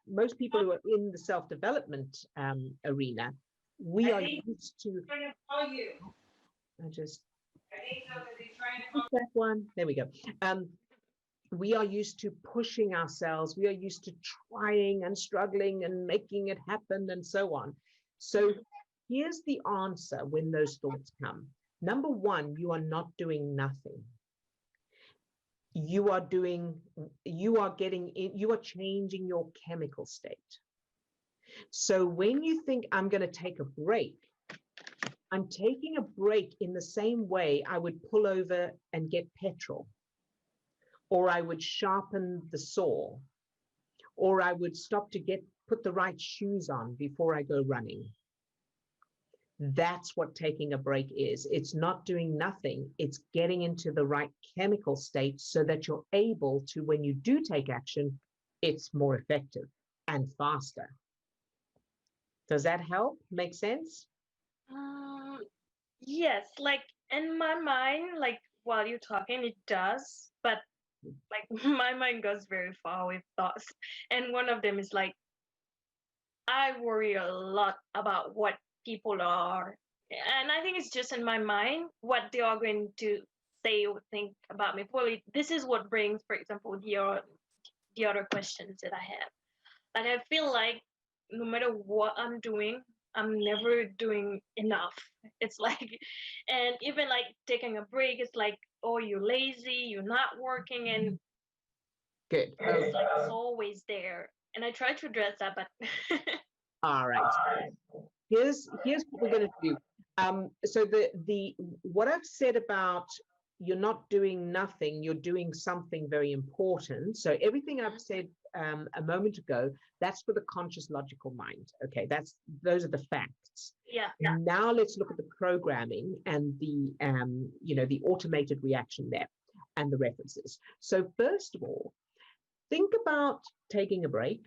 most people who are in the self-development arena, we are used to. That one. There we go. We are used to pushing ourselves. We are used to trying and struggling and making it happen and so on. So here's the answer when those thoughts come. Number one, you are not doing nothing. You are changing your chemical state. So when you think I'm going to take a break, I'm taking a break in the same way I would pull over and get petrol, or I would sharpen the saw, or I would stop to put the right shoes on before I go running. That's what taking a break is. It's not doing nothing. It's getting into the right chemical state so that you're able to, when you do take action, it's more effective and faster. Does that help? Make sense? Yes, like in my mind, like while you're talking, it does, but like my mind goes very far with thoughts. And one of them is like, I worry a lot about what people are, and I think it's just in my mind what they are going to say or think about me. Probably this is what brings, for example, the other questions that I have. Like I feel like no matter what I'm doing, I'm never doing enough. It's like, and even like taking a break, it's like, oh, you're lazy, you're not working, and good. It's like it's always there. And I try to address that, but all right. Here's what we're going to do. So the what I've said about you're not doing nothing, you're doing something very important. So everything I've said a moment ago, that's for the conscious logical mind. Okay, those are the facts. Yeah. Now let's look at the programming and the the automated reaction there and the references. So first of all, think about taking a break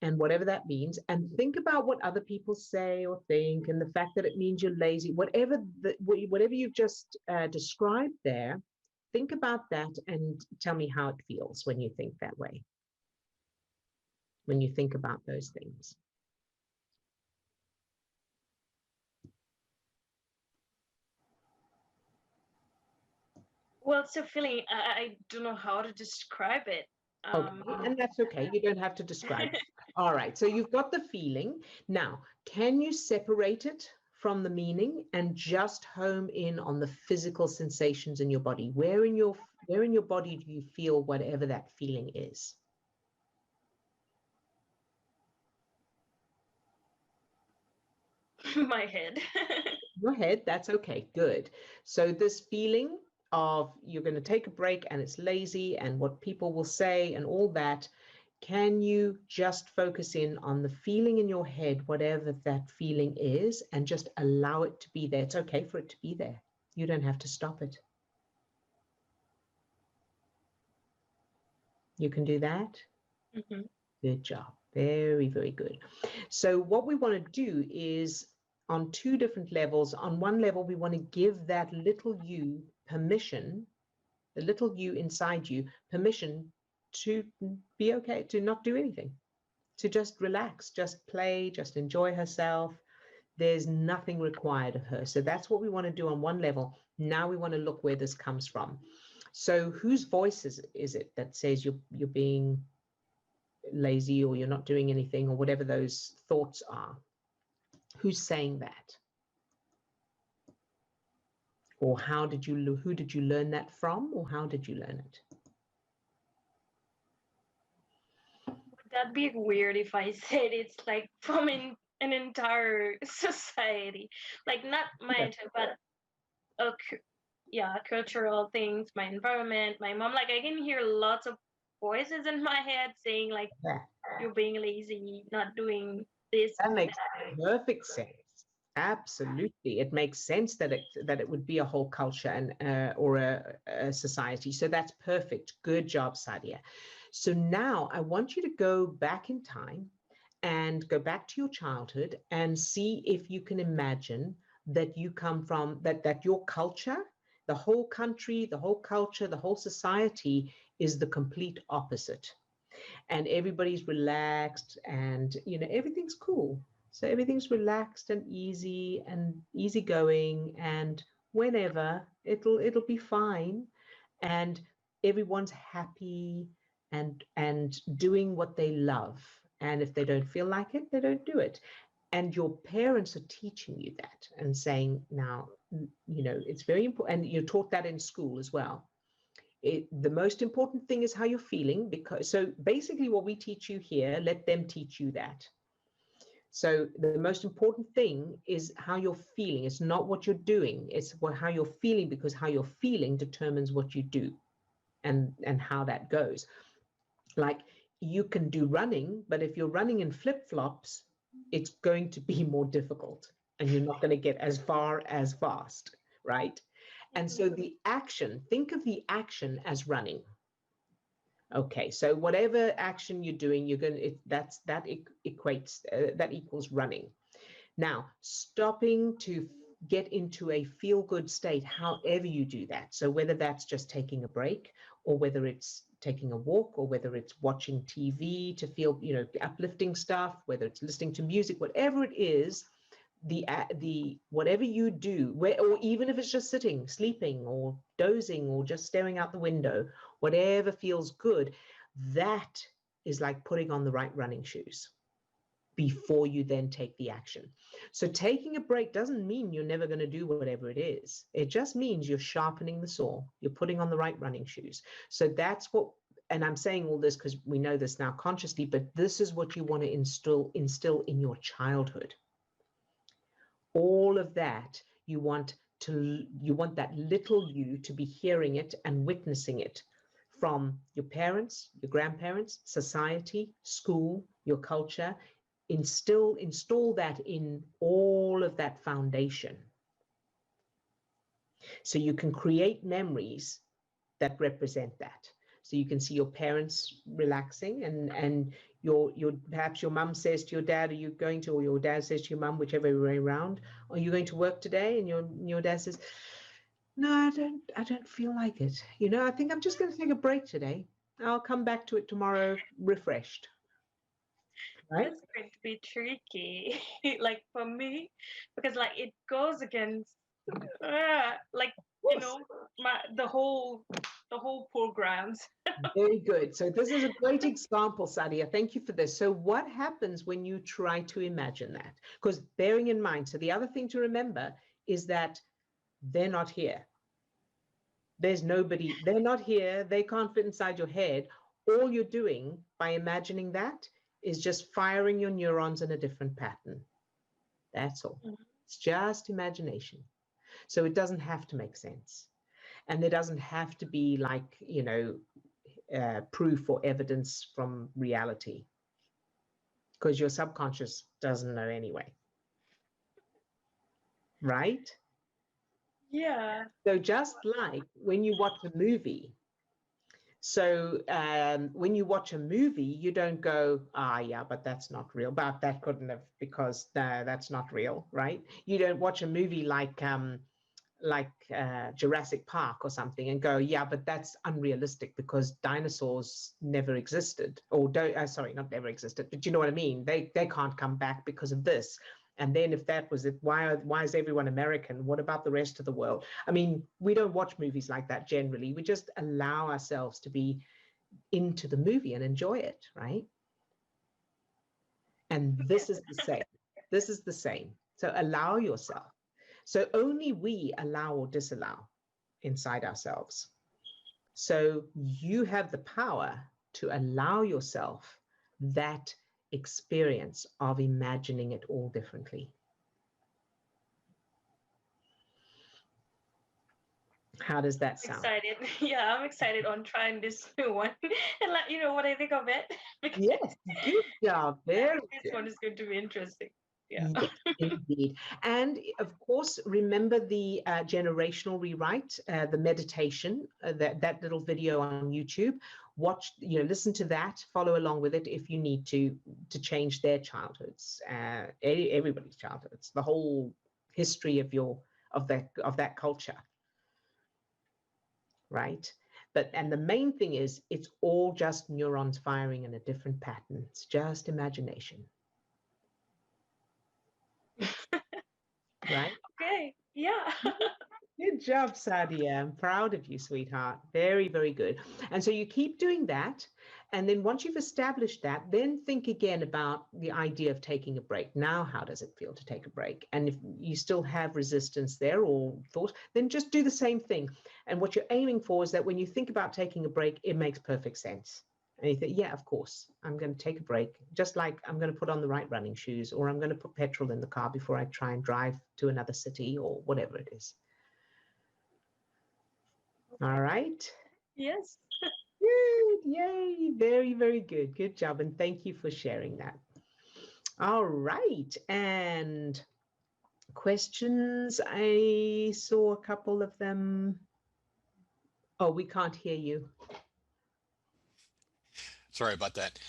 and whatever that means, and think about what other people say or think, and the fact that it means you're lazy, whatever you've just described there, think about that and tell me how it feels when you think that way, when you think about those things. Well, it's a feeling, I don't know how to describe it. Okay, and that's okay. You don't have to describe it. All right, so you've got the feeling. Now, can you separate it from the meaning and just home in on the physical sensations in your body? Where in your body do you feel whatever that feeling is? My head. Your head, that's okay, good. So this feeling of you're going to take a break and it's lazy and what people will say and all that, can you just focus in on the feeling in your head, whatever that feeling is, and just allow it to be there? It's okay for it to be there. You don't have to stop it. You can do that? Mm-hmm. Good job. Very, very good. So what we want to do is on two different levels. On one level, we want to give that little you permission, the little you inside you, permission to be okay, to not do anything, to just relax, just play, just enjoy herself. There's nothing required of her. So that's what we want to do on one level. Now we want to look where this comes from. So whose voice is it that says you're being lazy or you're not doing anything or whatever those thoughts are? Who's saying that? Or who did you learn that from, or how did you learn it? Would that be weird if I said it's like from an entire society? Like not my entire, but cultural things, my environment, my mom. Like I can hear lots of voices in my head saying like, you're being lazy, not doing this. That makes perfect sense. Absolutely, it makes sense that it would be a whole culture and or a society. So that's perfect. Good job, Sadia. So now I want you to go back in time and go back to your childhood and see if you can imagine that you come from that your culture, the whole country, the whole culture, the whole society is the complete opposite. And everybody's relaxed and everything's cool. So everything's relaxed and easygoing, and whenever it'll be fine, and everyone's happy and doing what they love. And if they don't feel like it, they don't do it. And your parents are teaching you that and saying, now, it's very important. And you're taught that in school as well. The most important thing is how you're feeling, because so basically what we teach you here, let them teach you that. So the most important thing is how you're feeling. It's not what you're doing, it's how you're feeling, because how you're feeling determines what you do and how that goes. Like you can do running, but if you're running in flip-flops, it's going to be more difficult and you're not going to get as far as fast, right? And so the action, think of the action as running. Okay, so whatever action you're doing, that equals running. Now, stopping to get into a feel-good state, however you do that. So whether that's just taking a break, or whether it's taking a walk, or whether it's watching TV to feel, uplifting stuff, whether it's listening to music, whatever it is, the whatever you do, or even if it's just sitting, sleeping, or dozing, or just staring out the window, whatever feels good, that is like putting on the right running shoes before you then take the action. So taking a break doesn't mean you're never going to do whatever it is. It just means you're sharpening the saw. You're putting on the right running shoes. So that's what, and I'm saying all this because we know this now consciously, but this is what you want to instill in your childhood. All of that, you want that little you to be hearing it and witnessing it from your parents, your grandparents, society, school, your culture. Install that in all of that foundation. So you can create memories that represent that. So you can see your parents relaxing, and perhaps your mum says to your dad, are you going to, or your dad says to your mum, whichever way around, are you going to work today? And your dad says, no, I don't feel like it. I think I'm just going to take a break today. I'll come back to it tomorrow refreshed. Right? That's going to be tricky, like for me, because like it goes against, the whole programs. Very good. So this is a great example, Sadia. Thank you for this. So what happens when you try to imagine that? Because bearing in mind, so the other thing to remember is that they're not here. There's nobody, they're not here. They can't fit inside your head. All you're doing by imagining that is just firing your neurons in a different pattern. That's all. Mm-hmm. It's just imagination. So it doesn't have to make sense. And there doesn't have to be like, proof or evidence from reality, because your subconscious doesn't know anyway. Right? Yeah. So just like when you watch a movie, so when you watch a movie, you don't go, yeah, but that's not real. But that couldn't have, because that's not real, right? You don't watch a movie like Jurassic Park or something and go, yeah, but that's unrealistic because dinosaurs never existed, or sorry, not never existed, but you know what I mean? They can't come back because of this. And then if that was it, why is everyone American? What about the rest of the world? I mean, we don't watch movies like that generally. We just allow ourselves to be into the movie and enjoy it, right? And this is the same. This is the same. So allow yourself. So only we allow or disallow inside ourselves. So you have the power to allow yourself that experience of imagining it all differently. How does that sound? Excited. Yeah, I'm excited on trying this new one and let you know what I think of it. Yes, good job. Very This good. one is going to be interesting. Yeah. Yes, indeed. And of course, remember the generational rewrite, the meditation, that little video on YouTube. Watch, listen to that, follow along with it if you need to change their childhoods, everybody's childhoods, the whole history of that culture, right? And the main thing is, it's all just neurons firing in a different pattern. It's just imagination. Right? Okay. Yeah. Good job, Sadia. I'm proud of you, sweetheart. Very, very good. And so you keep doing that. And then once you've established that, then think again about the idea of taking a break. Now, how does it feel to take a break? And if you still have resistance there or thought, then just do the same thing. And what you're aiming for is that when you think about taking a break, it makes perfect sense. And you think, yeah, of course, I'm going to take a break, just like I'm going to put on the right running shoes, or I'm going to put petrol in the car before I try and drive to another city, or whatever it is. All right. Yes. Good. Yay. Very, very good. Good job. And thank you for sharing that. All right. And questions. I saw a couple of them. Oh, we can't hear you. Sorry about that.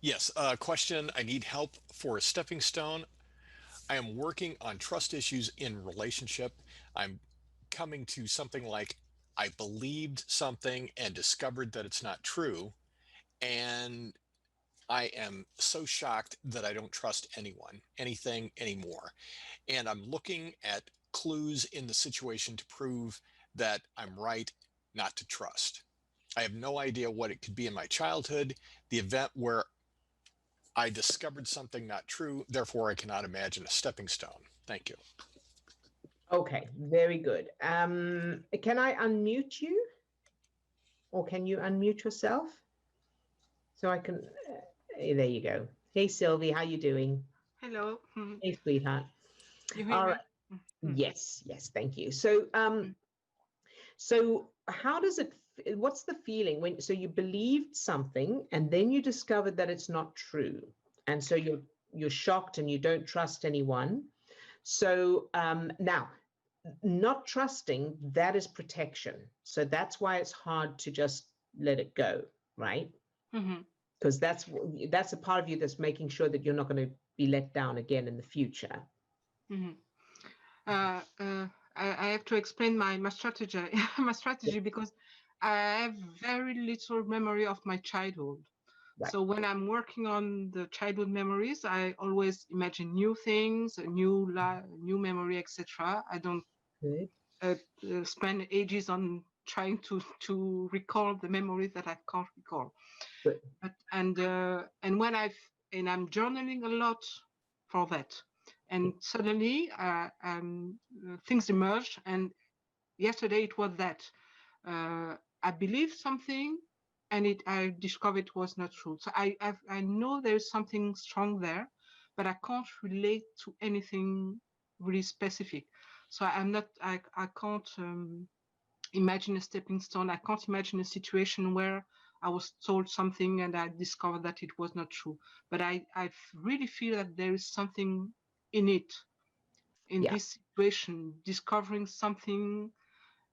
Yes, question. I need help for a stepping stone. I am working on trust issues in relationship. I'm coming to something like, I believed something and discovered that it's not true. And I am so shocked that I don't trust anyone, anything anymore. And I'm looking at clues in the situation to prove that I'm right not to trust. I have no idea what it could be in my childhood, the event where I discovered something not true, therefore I cannot imagine a stepping stone. Thank you. Okay, very good. Can I unmute you? Or can you unmute yourself? So I can, there you go. Hey, Sylvie, how you doing? Hello. Hey, sweetheart. You hear All me? right. Yes, thank you. So, so how does it, what's the feeling when, so you believed something and then you discovered that it's not true. And so you're shocked and you don't trust anyone. So now, not trusting, that is protection. So that's why it's hard to just let it go, right? Because that's a part of you that's making sure that you're not going to be let down again in the future. I have to explain my strategy, because I have very little memory of my childhood. Right. So when I'm working on the childhood memories, I always imagine new things, new memory, etc. I don't spend ages on trying to recall the memories that I can't recall. But and when I'm journaling a lot for that, and suddenly things emerge. And yesterday it was that I believed something, and I discovered it was not true. So I know there's something strong there, but I can't relate to anything really specific. So I can't imagine a stepping stone. I can't imagine a situation where I was told something and I discovered that it was not true. But I really feel that there is something in it, in this situation, discovering something,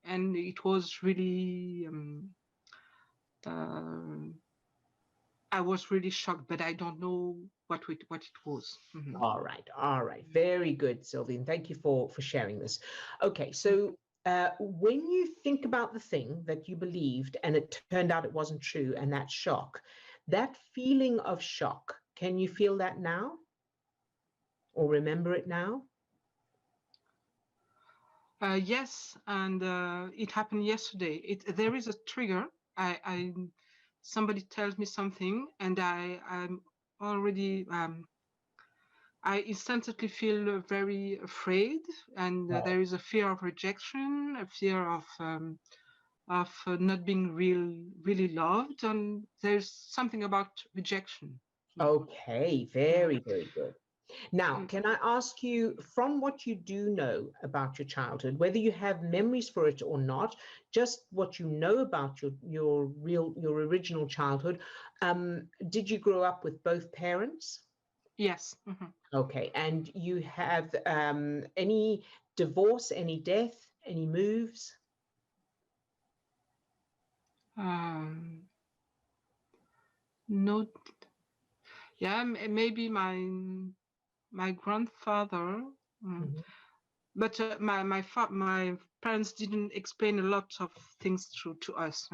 and it was really I was really shocked, but I don't know what it was. All right, very good, Sylvie, and thank you for sharing this. Okay, so when you think about the thing that you believed and it turned out it wasn't true, and that shock, that feeling of shock, can you feel that now? or remember it now? Yes, and it happened yesterday. There is a trigger. Somebody tells me something, and I'm already I instantly feel very afraid, and there is a fear of rejection, a fear of not being really loved, and there's something about rejection. Okay, very, very good. Now, can I ask you, from what you do know about your childhood, whether you have memories for it or not, just what you know about your original childhood, did you grow up with both parents? Yes. Okay, and you have any divorce, any death, any moves? No. Yeah, maybe my grandfather, but my parents didn't explain a lot of things to us.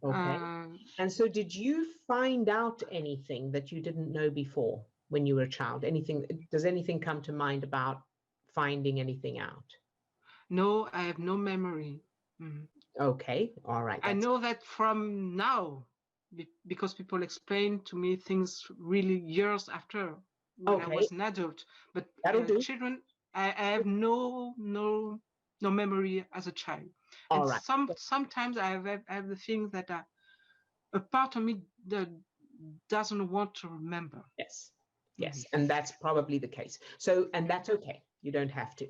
Okay. And so did you find out anything that you didn't know before when you were a child? Does anything come to mind about finding anything out? No, I have no memory. Okay, all right. I know that from now, because people explain to me things really years after when I was an adult. But children, I have no memory as a child. All and right. Sometimes I have the feeling that a part of me that doesn't want to remember. Yes, and that's probably the case. So, and that's okay. You don't have to.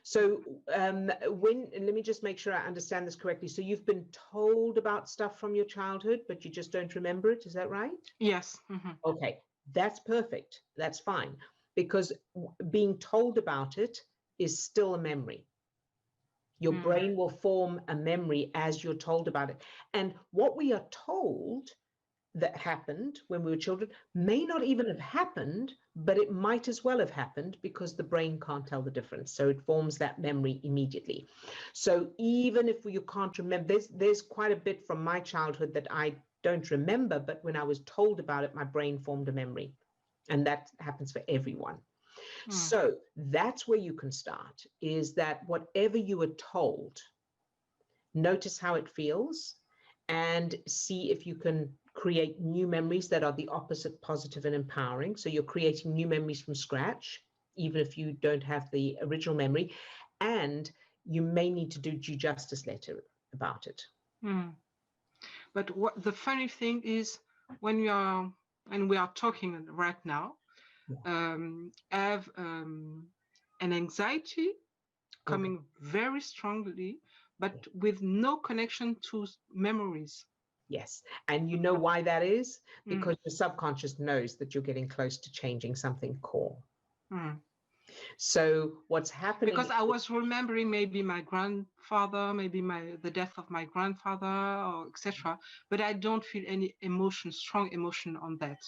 So let me just make sure I understand this correctly. So you've been told about stuff from your childhood, but you just don't remember it. Is that right? Yes. Okay, that's perfect. That's fine. Because being told about it is still a memory. Your brain will form a memory as you're told about it. And what we are told that happened when we were children may not even have happened, but it might as well have happened because the brain can't tell the difference. So it forms that memory immediately. So even if you can't remember, there's quite a bit from my childhood that I don't remember, but when I was told about it, my brain formed a memory. And that happens for everyone. So that's where you can start, is that whatever you were told, notice how it feels and see if you can create new memories that are the opposite, positive and empowering. So you're creating new memories from scratch, even if you don't have the original memory. And you may need to do due justice later about it. But what the funny thing is, when we are talking right now, I have an anxiety coming very strongly, but with no connection to memories. Yes. And you know why that is? Because your subconscious knows that you're getting close to changing something core. So what's happening? Because I was remembering maybe my grandfather, maybe the death of my grandfather, or etc. But I don't feel any strong emotion on that.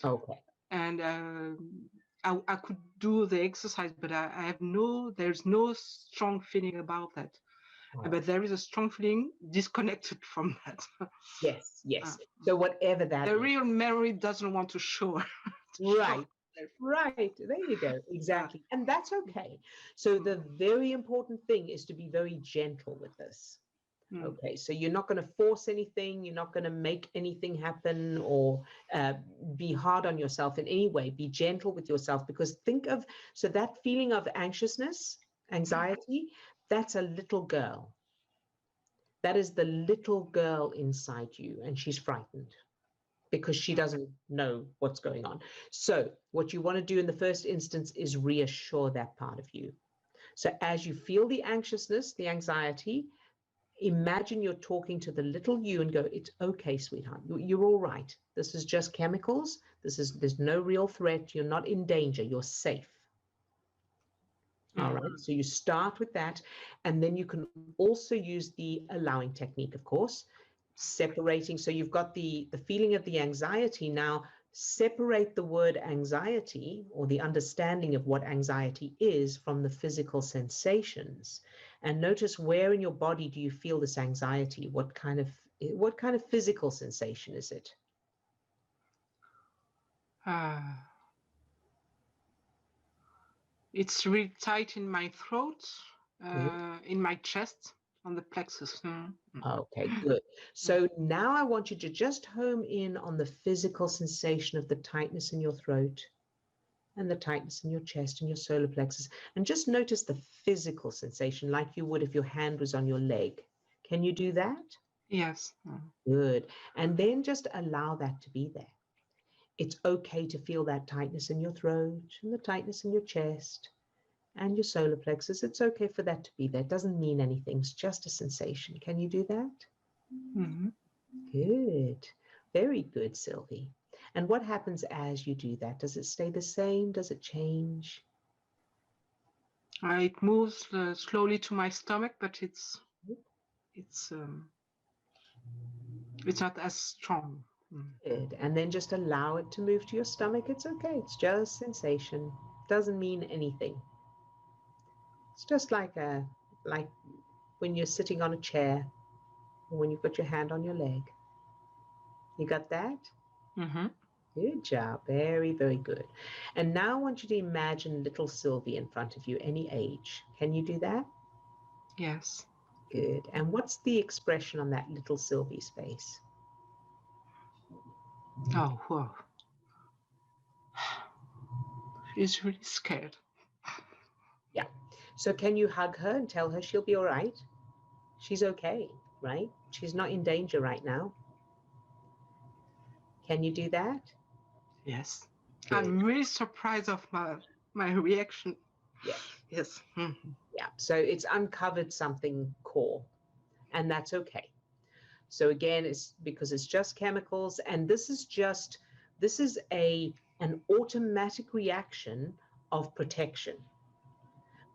Okay. And I could do the exercise, but there's no strong feeling about that. But there is a strong feeling disconnected from that. Yes. So whatever that the real memory doesn't want to show. Right. There you go. Exactly. And that's okay. So the very important thing is to be very gentle with this. Okay. So you're not going to force anything. You're not going to make anything happen or be hard on yourself in any way. Be gentle with yourself, because so that feeling of anxiousness, anxiety, that's a little girl. That is the little girl inside you, and she's frightened because she doesn't know what's going on. So what you want to do in the first instance is reassure that part of you. So as you feel the anxiousness, the anxiety, imagine you're talking to the little you and go, it's okay, sweetheart. You're all right. This is just chemicals. There's no real threat. You're not in danger. You're safe. All right. So you start with that. And then you can also use the allowing technique, of course, separating. So you've got the feeling of the anxiety. Now separate the word anxiety, or the understanding of what anxiety is, from the physical sensations, and notice where in your body do you feel this anxiety? What kind of physical sensation is it? It's really tight in my throat, in my chest, on the plexus. Okay, good. So now I want you to just home in on the physical sensation of the tightness in your throat and the tightness in your chest and your solar plexus. And just notice the physical sensation like you would if your hand was on your leg. Can you do that? Yes. Good. And then just allow that to be there. It's okay to feel that tightness in your throat and the tightness in your chest and your solar plexus. It's okay for that to be there. It doesn't mean anything. It's just a sensation. Can you do that? Mm-hmm. Good. Very good, Sylvie. And what happens as you do that? Does it stay the same? Does it change? It moves slowly to my stomach, but it's not as strong. Good. And then just allow it to move to your stomach. It's okay. It's just sensation. Doesn't mean anything. It's just like when you're sitting on a chair or when you've got your hand on your leg. You got that? Mm-hmm. Good job. Very, very good. And now I want you to imagine little Sylvie in front of you, any age. Can you do that? Yes. Good. And what's the expression on that little Sylvie's face? Oh, whoa. She's really scared. Yeah. So can you hug her and tell her she'll be all right? She's okay, right? She's not in danger right now. Can you do that? Yes. Good. I'm really surprised of my reaction. Yeah. Yes. Mm-hmm. Yeah. So it's uncovered something core, and that's okay. So again, it's because it's just chemicals, and this is an automatic reaction of protection,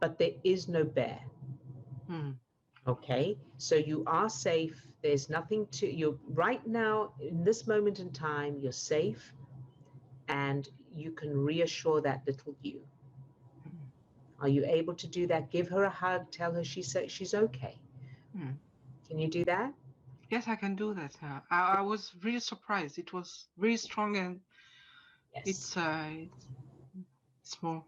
but there is no bear. Okay, so you are safe. There's nothing you're right now in this moment in time, you're safe, and you can reassure that little you. Are you able to do that? Give her a hug, tell her she's okay. Can you do that? Yes, I can do that. I was really surprised. It was really strong, and yes.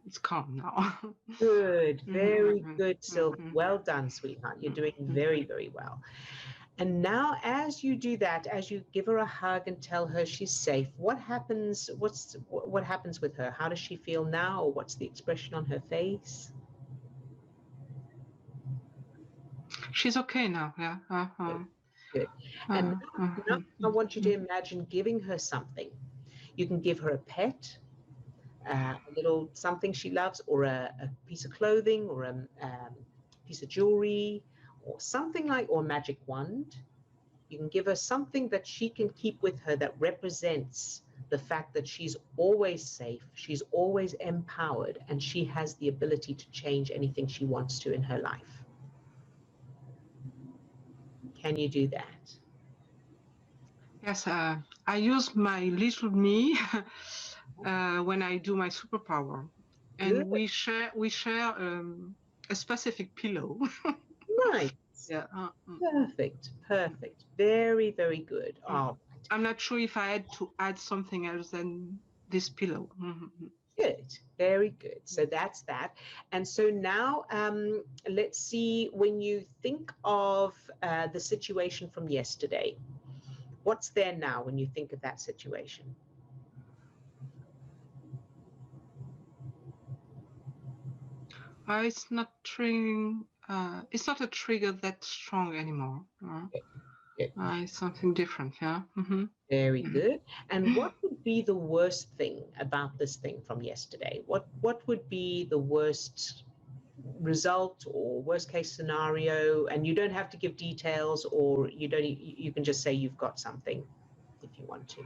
It's calm now. Good, very good, Sylvie. Well done, sweetheart. You're doing very, very well. And now as you do that, as you give her a hug and tell her she's safe, what happens? What happens with her? How does she feel now? Or what's the expression on her face? She's okay now, yeah. Good. And now I want you to imagine giving her something. You can give her a pet, a little something she loves, or a piece of clothing, or a piece of jewelry, or something or a magic wand. You can give her something that she can keep with her that represents the fact that she's always safe, she's always empowered, and she has the ability to change anything she wants to in her life. Can you do that? Yes, I use my little me when I do my superpower, and Good. we share a specific pillow. Nice. Yeah. Perfect. Very, very good. All right. I'm not sure if I had to add something else than this pillow. Good. Very good. So that's that. And so now let's see, when you think of the situation from yesterday, what's there now when you think of that situation? It's not triggering. It's not a trigger that strong anymore. It's something different. Yeah. Very good. And what would be the worst thing about this thing from yesterday? What would be the worst result or worst case scenario? And you don't have to give details, or you can just say you've got something if you want to.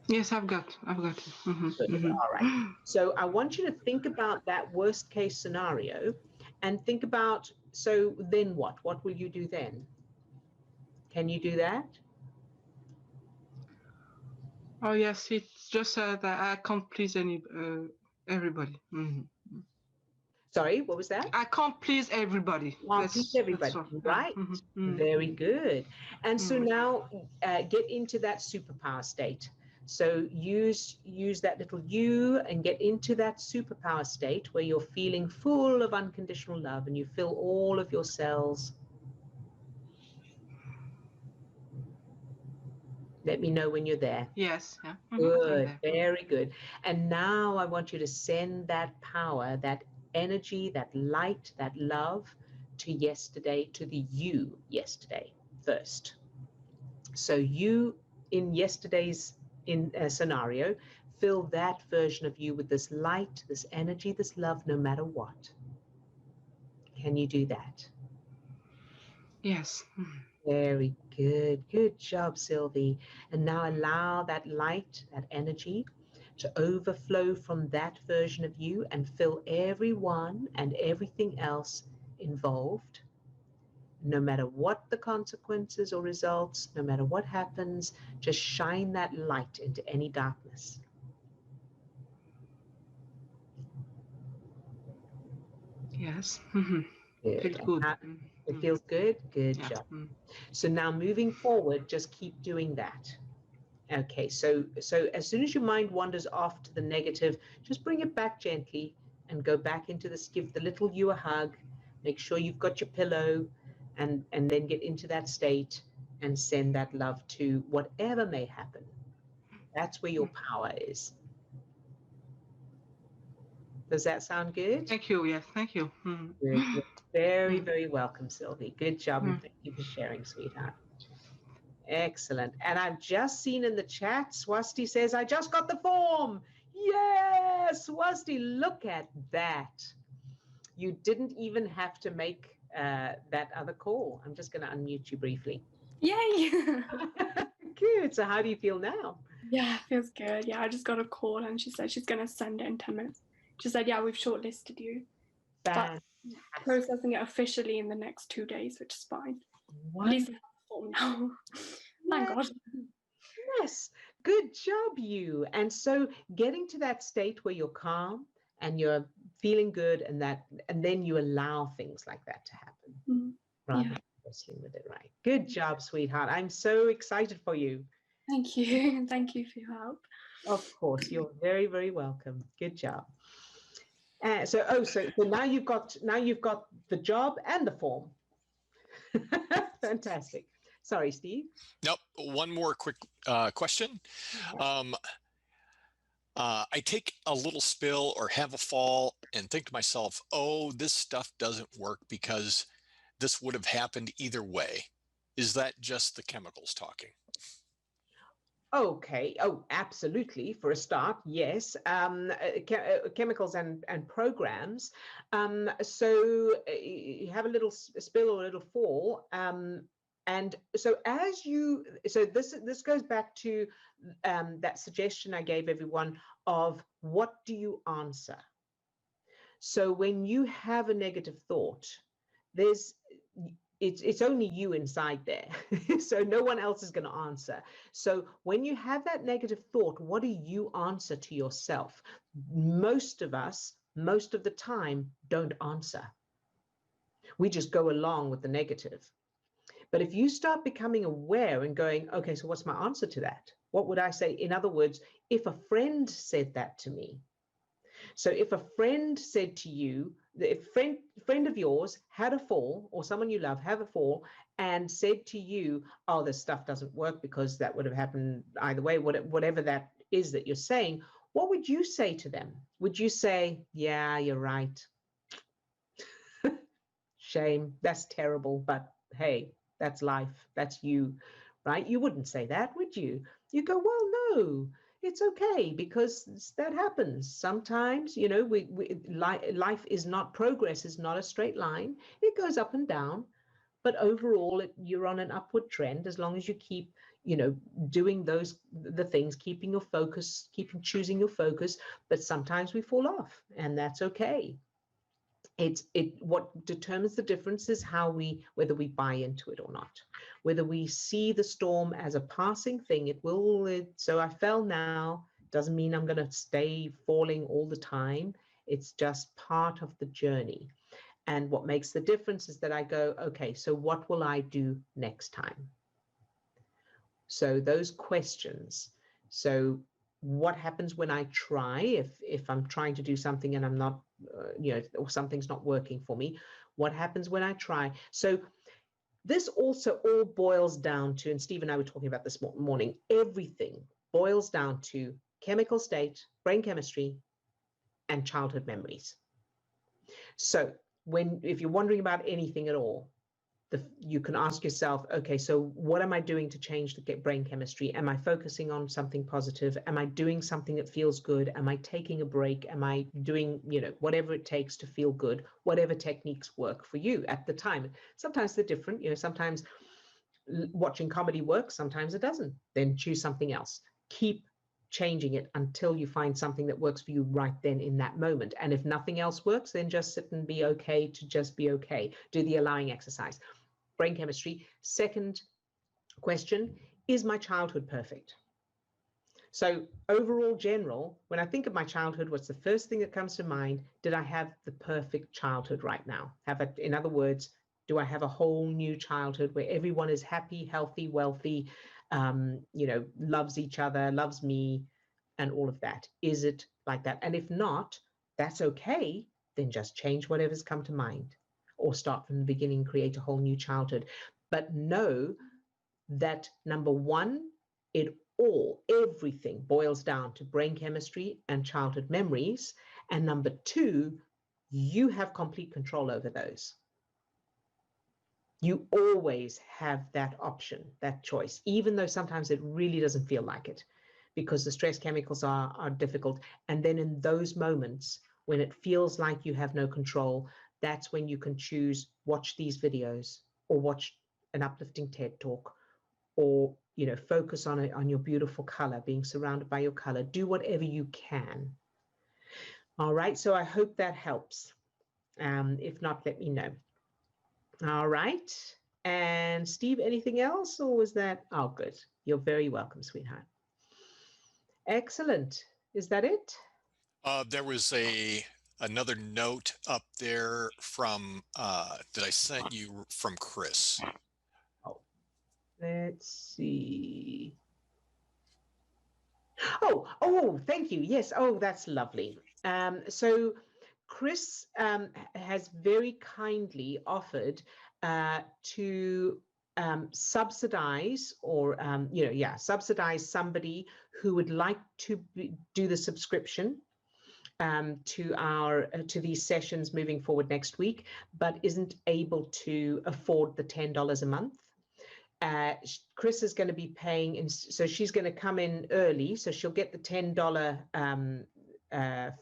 Yes, I've got it. All right. So I want you to think about that worst case scenario and think about, so then what? What will you do then? Can you do that? Oh yes, it's just that I can't please everybody. Sorry, what was that? I can't please everybody. Please everybody, right? Very good. And so now get into that superpower state. So use that little you and get into that superpower state where you're feeling full of unconditional love and you fill all of your cells. Let me know when you're there. Yes. Yeah. Good, very good. And now I want you to send that power, that energy, that light, that love to yesterday, to the you yesterday first. So you in yesterday's scenario, fill that version of you with this light, this energy, this love, no matter what. Can you do that? Yes. Very good. Good job, Sylvie. And now allow that light, that energy to overflow from that version of you and fill everyone and everything else involved. No matter what the consequences or results, no matter what happens, just shine that light into any darkness. Yes. Good. Feels good. It feels good? Good Yeah. job. So now moving forward, just keep doing that. Okay, so as soon as your mind wanders off to the negative, just bring it back gently and go back into this, give the little you a hug, make sure you've got your pillow, and then get into that state and send that love to whatever may happen. That's where your power is. Does that sound good? Thank you. Yes, thank you. Good. You're very, very welcome, Sylvie. Good job, and thank you for sharing, sweetheart. Excellent. And I've just seen in the chat, Swasti says, I just got the form. Yes, Swasti, look at that. You didn't even have to make that other call. I'm just going to unmute you briefly. Yay! Good. So how do you feel now? Yeah, it feels good. Yeah, I just got a call and she said she's going to send it in 10 minutes. She said, yeah, we've shortlisted you. But processing it officially in the next 2 days, which is fine. What? At least I have the form now. Thank God. Yes. Good job, you. And so getting to that state where you're calm and you're feeling good and then you allow things like that to happen. Rather than wrestling with it, right? Good job, sweetheart. I'm so excited for you. Thank you. Thank you for your help. Of course, you're very, very welcome. Good job. So now you've got the job and the form. Fantastic. Sorry, Steve. Nope. One more quick question. I take a little spill or have a fall and think to myself, oh, this stuff doesn't work because this would have happened either way. Is that just the chemicals talking? Okay. Oh, absolutely. For a start, yes. Chemicals and programs. So you have a little spill or a little fall. And so this goes back to that suggestion I gave everyone of what do you answer? So when you have a negative thought, it's only you inside there. So no one else is going to answer. So when you have that negative thought, what do you answer to yourself? Most of us, most of the time, don't answer. We just go along with the negative. But if you start becoming aware and going, okay, so what's my answer to that? What would I say? In other words, if a friend said that to me. So if a friend said to you, if friend of yours had a fall, or someone you love have a fall, and said to you, oh, this stuff doesn't work because that would have happened either way, whatever that is that you're saying, what would you say to them? Would you say, yeah, you're right. Shame, that's terrible, but hey, that's life, that's you, right? You wouldn't say that, would you? You go, well, no, it's okay because that happens. Sometimes, you know, life is not, progress is not a straight line. It goes up and down, but overall you're on an upward trend as long as you keep, you know, doing the things, keeping your focus, choosing your focus, but sometimes we fall off and that's okay. What determines the difference is whether we buy into it or not, whether we see the storm as a passing thing. So I fell now, doesn't mean I'm going to stay falling all the time. It's just part of the journey. And what makes the difference is that I go, okay, so what will I do next time? So those questions. So what happens when I try, if I'm trying to do something and I'm not, or something's not working for me, what happens when I try? So this also all boils down to, and Steve and I were talking about this morning, everything boils down to chemical state, brain chemistry, and childhood memories. So if you're wondering about anything at all, you can ask yourself, okay, so what am I doing to change the brain chemistry? Am I focusing on something positive? Am I doing something that feels good? Am I taking a break? Am I doing, whatever it takes to feel good, whatever techniques work for you at the time? Sometimes they're different, sometimes watching comedy works, sometimes it doesn't. Then choose something else. Keep changing it until you find something that works for you right then in that moment. And if nothing else works, then just sit and be okay to just be okay. Do the allowing exercise. Brain chemistry. Second question, is my childhood perfect? So overall general, when I think of my childhood, what's the first thing that comes to mind? Did I have the perfect childhood right now? In other words, do I have a whole new childhood where everyone is happy, healthy, wealthy, loves each other, loves me, and all of that? Is it like that? And if not, that's okay. Then just change whatever's come to mind, or start from the beginning, create a whole new childhood. But know that number one, everything boils down to brain chemistry and childhood memories. And number two, you have complete control over those. You always have that option, that choice, even though sometimes it really doesn't feel like it, because the stress chemicals are difficult. And then in those moments when it feels like you have no control, that's when you can choose, watch these videos, or watch an uplifting TED talk, or focus on your beautiful color, being surrounded by your color. Do whatever you can. All right, so I hope that helps. If not, let me know. All right. And Steve, anything else, or was that? Oh, good. You're very welcome, sweetheart. Excellent. Is that it? There was another note up there from that I sent you from Chris. Oh, let's see. Oh, thank you. Yes. Oh, that's lovely. So Chris has very kindly offered to subsidize, or subsidize somebody who would like to do the subscription to these sessions moving forward next week, but isn't able to afford the $10 a month. Chris is going to be paying, so she's going to come in early, so she'll get the $10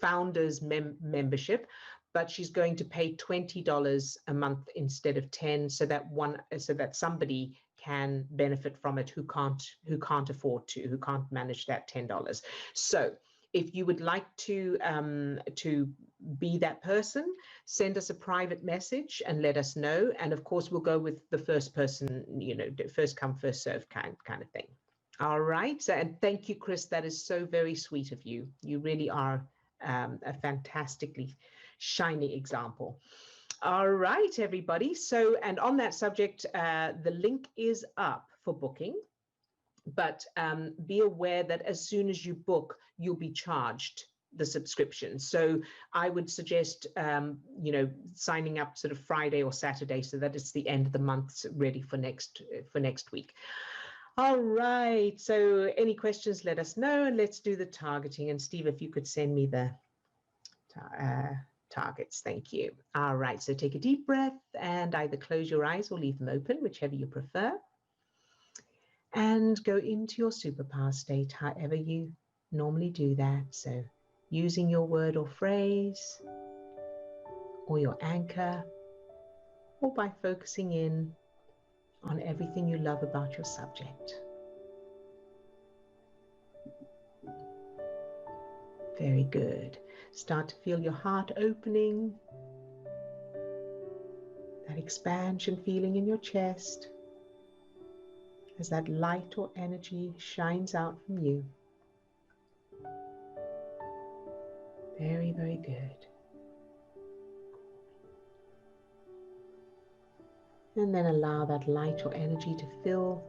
founders membership, but she's going to pay $20 a month instead of 10, so that somebody can benefit from it who can't afford to, who can't manage that $10. So if you would like to be that person, send us a private message and let us know. And of course, we'll go with the first person, first come, first serve kind of thing. All right. So, and thank you, Chris. That is so very sweet of you. You really are a fantastically shiny example. All right, everybody. So, and on that subject, the link is up for booking. But be aware that as soon as you book, you'll be charged the subscription. So I would suggest, signing up sort of Friday or Saturday, so that it's the end of the month, ready for next week. All right. So any questions, let us know, and let's do the targeting. And Steve, if you could send me the targets. Thank you. All right. So take a deep breath and either close your eyes or leave them open, whichever you prefer. And go into your superpower state, however you normally do that. So using your word or phrase, or your anchor, or by focusing in on everything you love about your subject. Very good. Start to feel your heart opening, that expansion feeling in your chest, as that light or energy shines out from you. Very, very good. And then allow that light or energy to fill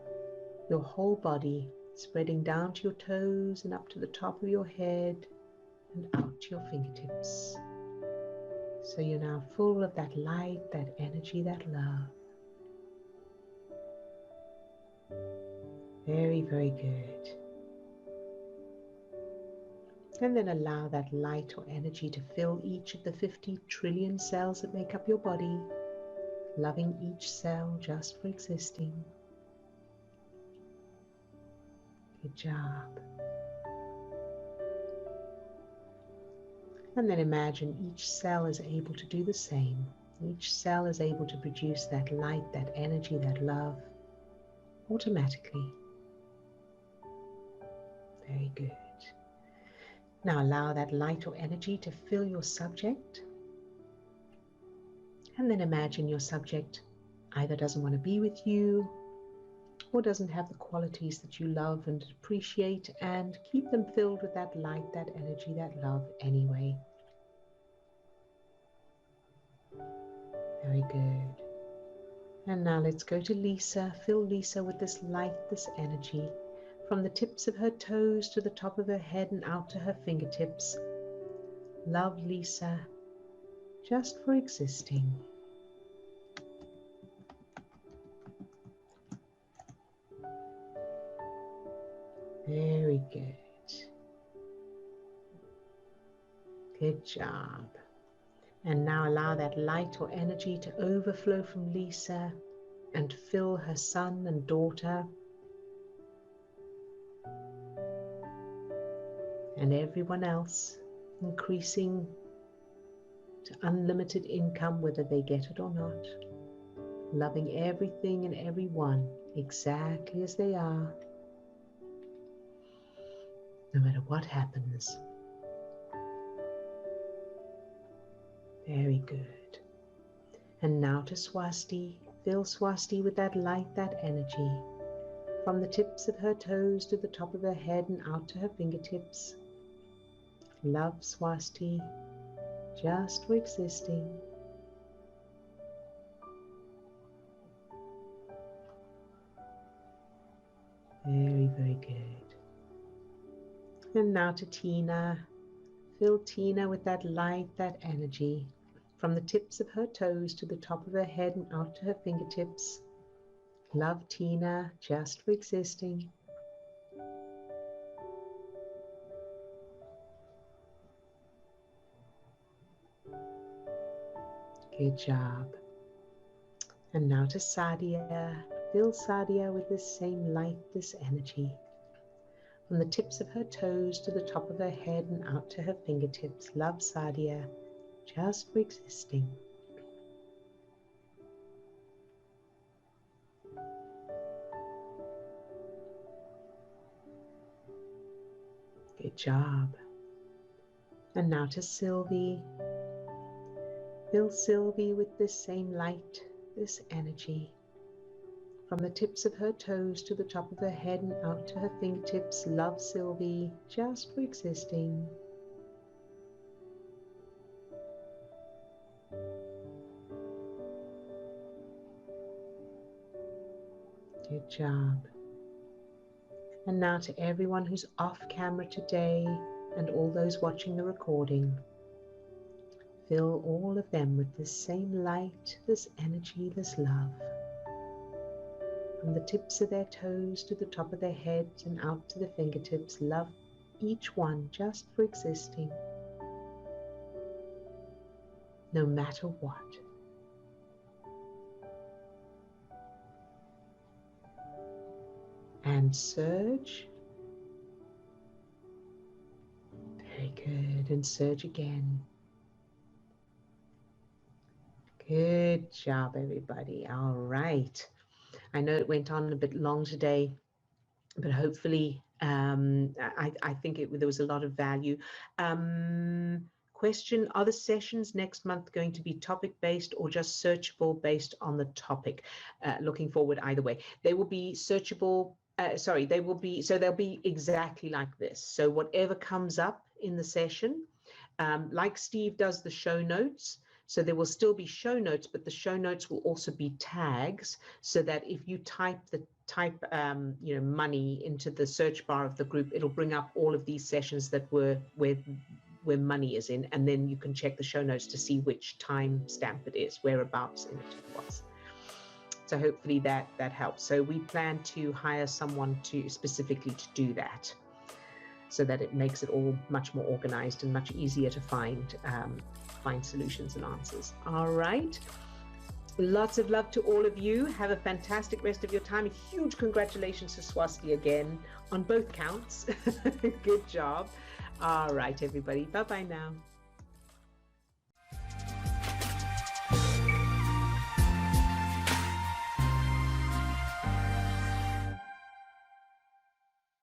your whole body spreading down to your toes and up to the top of your head and out to your fingertips. So you're now full of that light, that energy, that love. Very, very good. And then allow that light or energy to fill each of the 50 trillion cells that make up your body, loving each cell just for existing. Good job. And then imagine each cell is able to do the same. Each cell is able to produce that light, that energy, that love automatically. Very good. Now allow that light or energy to fill your subject. And then imagine your subject either doesn't want to be with you or doesn't have the qualities that you love and appreciate, and keep them filled with that light, that energy, that love anyway. Very good. And now let's go to Lisa. Fill Lisa with this light, this energy, from the tips of her toes to the top of her head and out to her fingertips. Love Lisa, just for existing. Very good. Good job. And now allow that light or energy to overflow from Lisa and fill her son and daughter and everyone else, increasing to unlimited income, whether they get it or not, loving everything and everyone exactly as they are, no matter what happens. Very good. And now to Swasti. Fill Swasti with that light, that energy, from the tips of her toes to the top of her head and out to her fingertips. Love Swasti, just for existing. Very, very good. And now to Tina. Fill Tina with that light, that energy, from the tips of her toes to the top of her head and out to her fingertips. Love Tina, just for existing. Good job. And now to Sadia. Fill Sadia with this same light, this energy, from the tips of her toes to the top of her head and out to her fingertips. Love Sadia, just for existing. Good job. And now to Sylvie. Fill Sylvie with this same light, this energy, from the tips of her toes to the top of her head and out to her fingertips. Love Sylvie, just for existing. Good job. And now to everyone who's off camera today and all those watching the recording. Fill all of them with this same light, this energy, this love. From the tips of their toes to the top of their heads and out to the fingertips. Love each one just for existing, no matter what. And surge. Very good. And surge again. Good job, everybody. All right. I know it went on a bit long today, but hopefully I think there was a lot of value. Question, are the sessions next month going to be topic-based or just searchable based on the topic? Looking forward either way. They will be searchable. They'll be exactly like this. So whatever comes up in the session, like Steve does the show notes, So there will still be show notes, but the show notes will also be tags, so that if you type money into the search bar of the group, it'll bring up all of these sessions that were where money is in, and then you can check the show notes to see which time stamp it is, whereabouts in it was. So hopefully that helps. So we plan to hire someone specifically to do that, so that it makes it all much more organized and much easier to find solutions and answers. All right. Lots of love to all of you. Have a fantastic rest of your time. A huge congratulations to Swasti again on both counts. Good job. All right, everybody. Bye-bye now.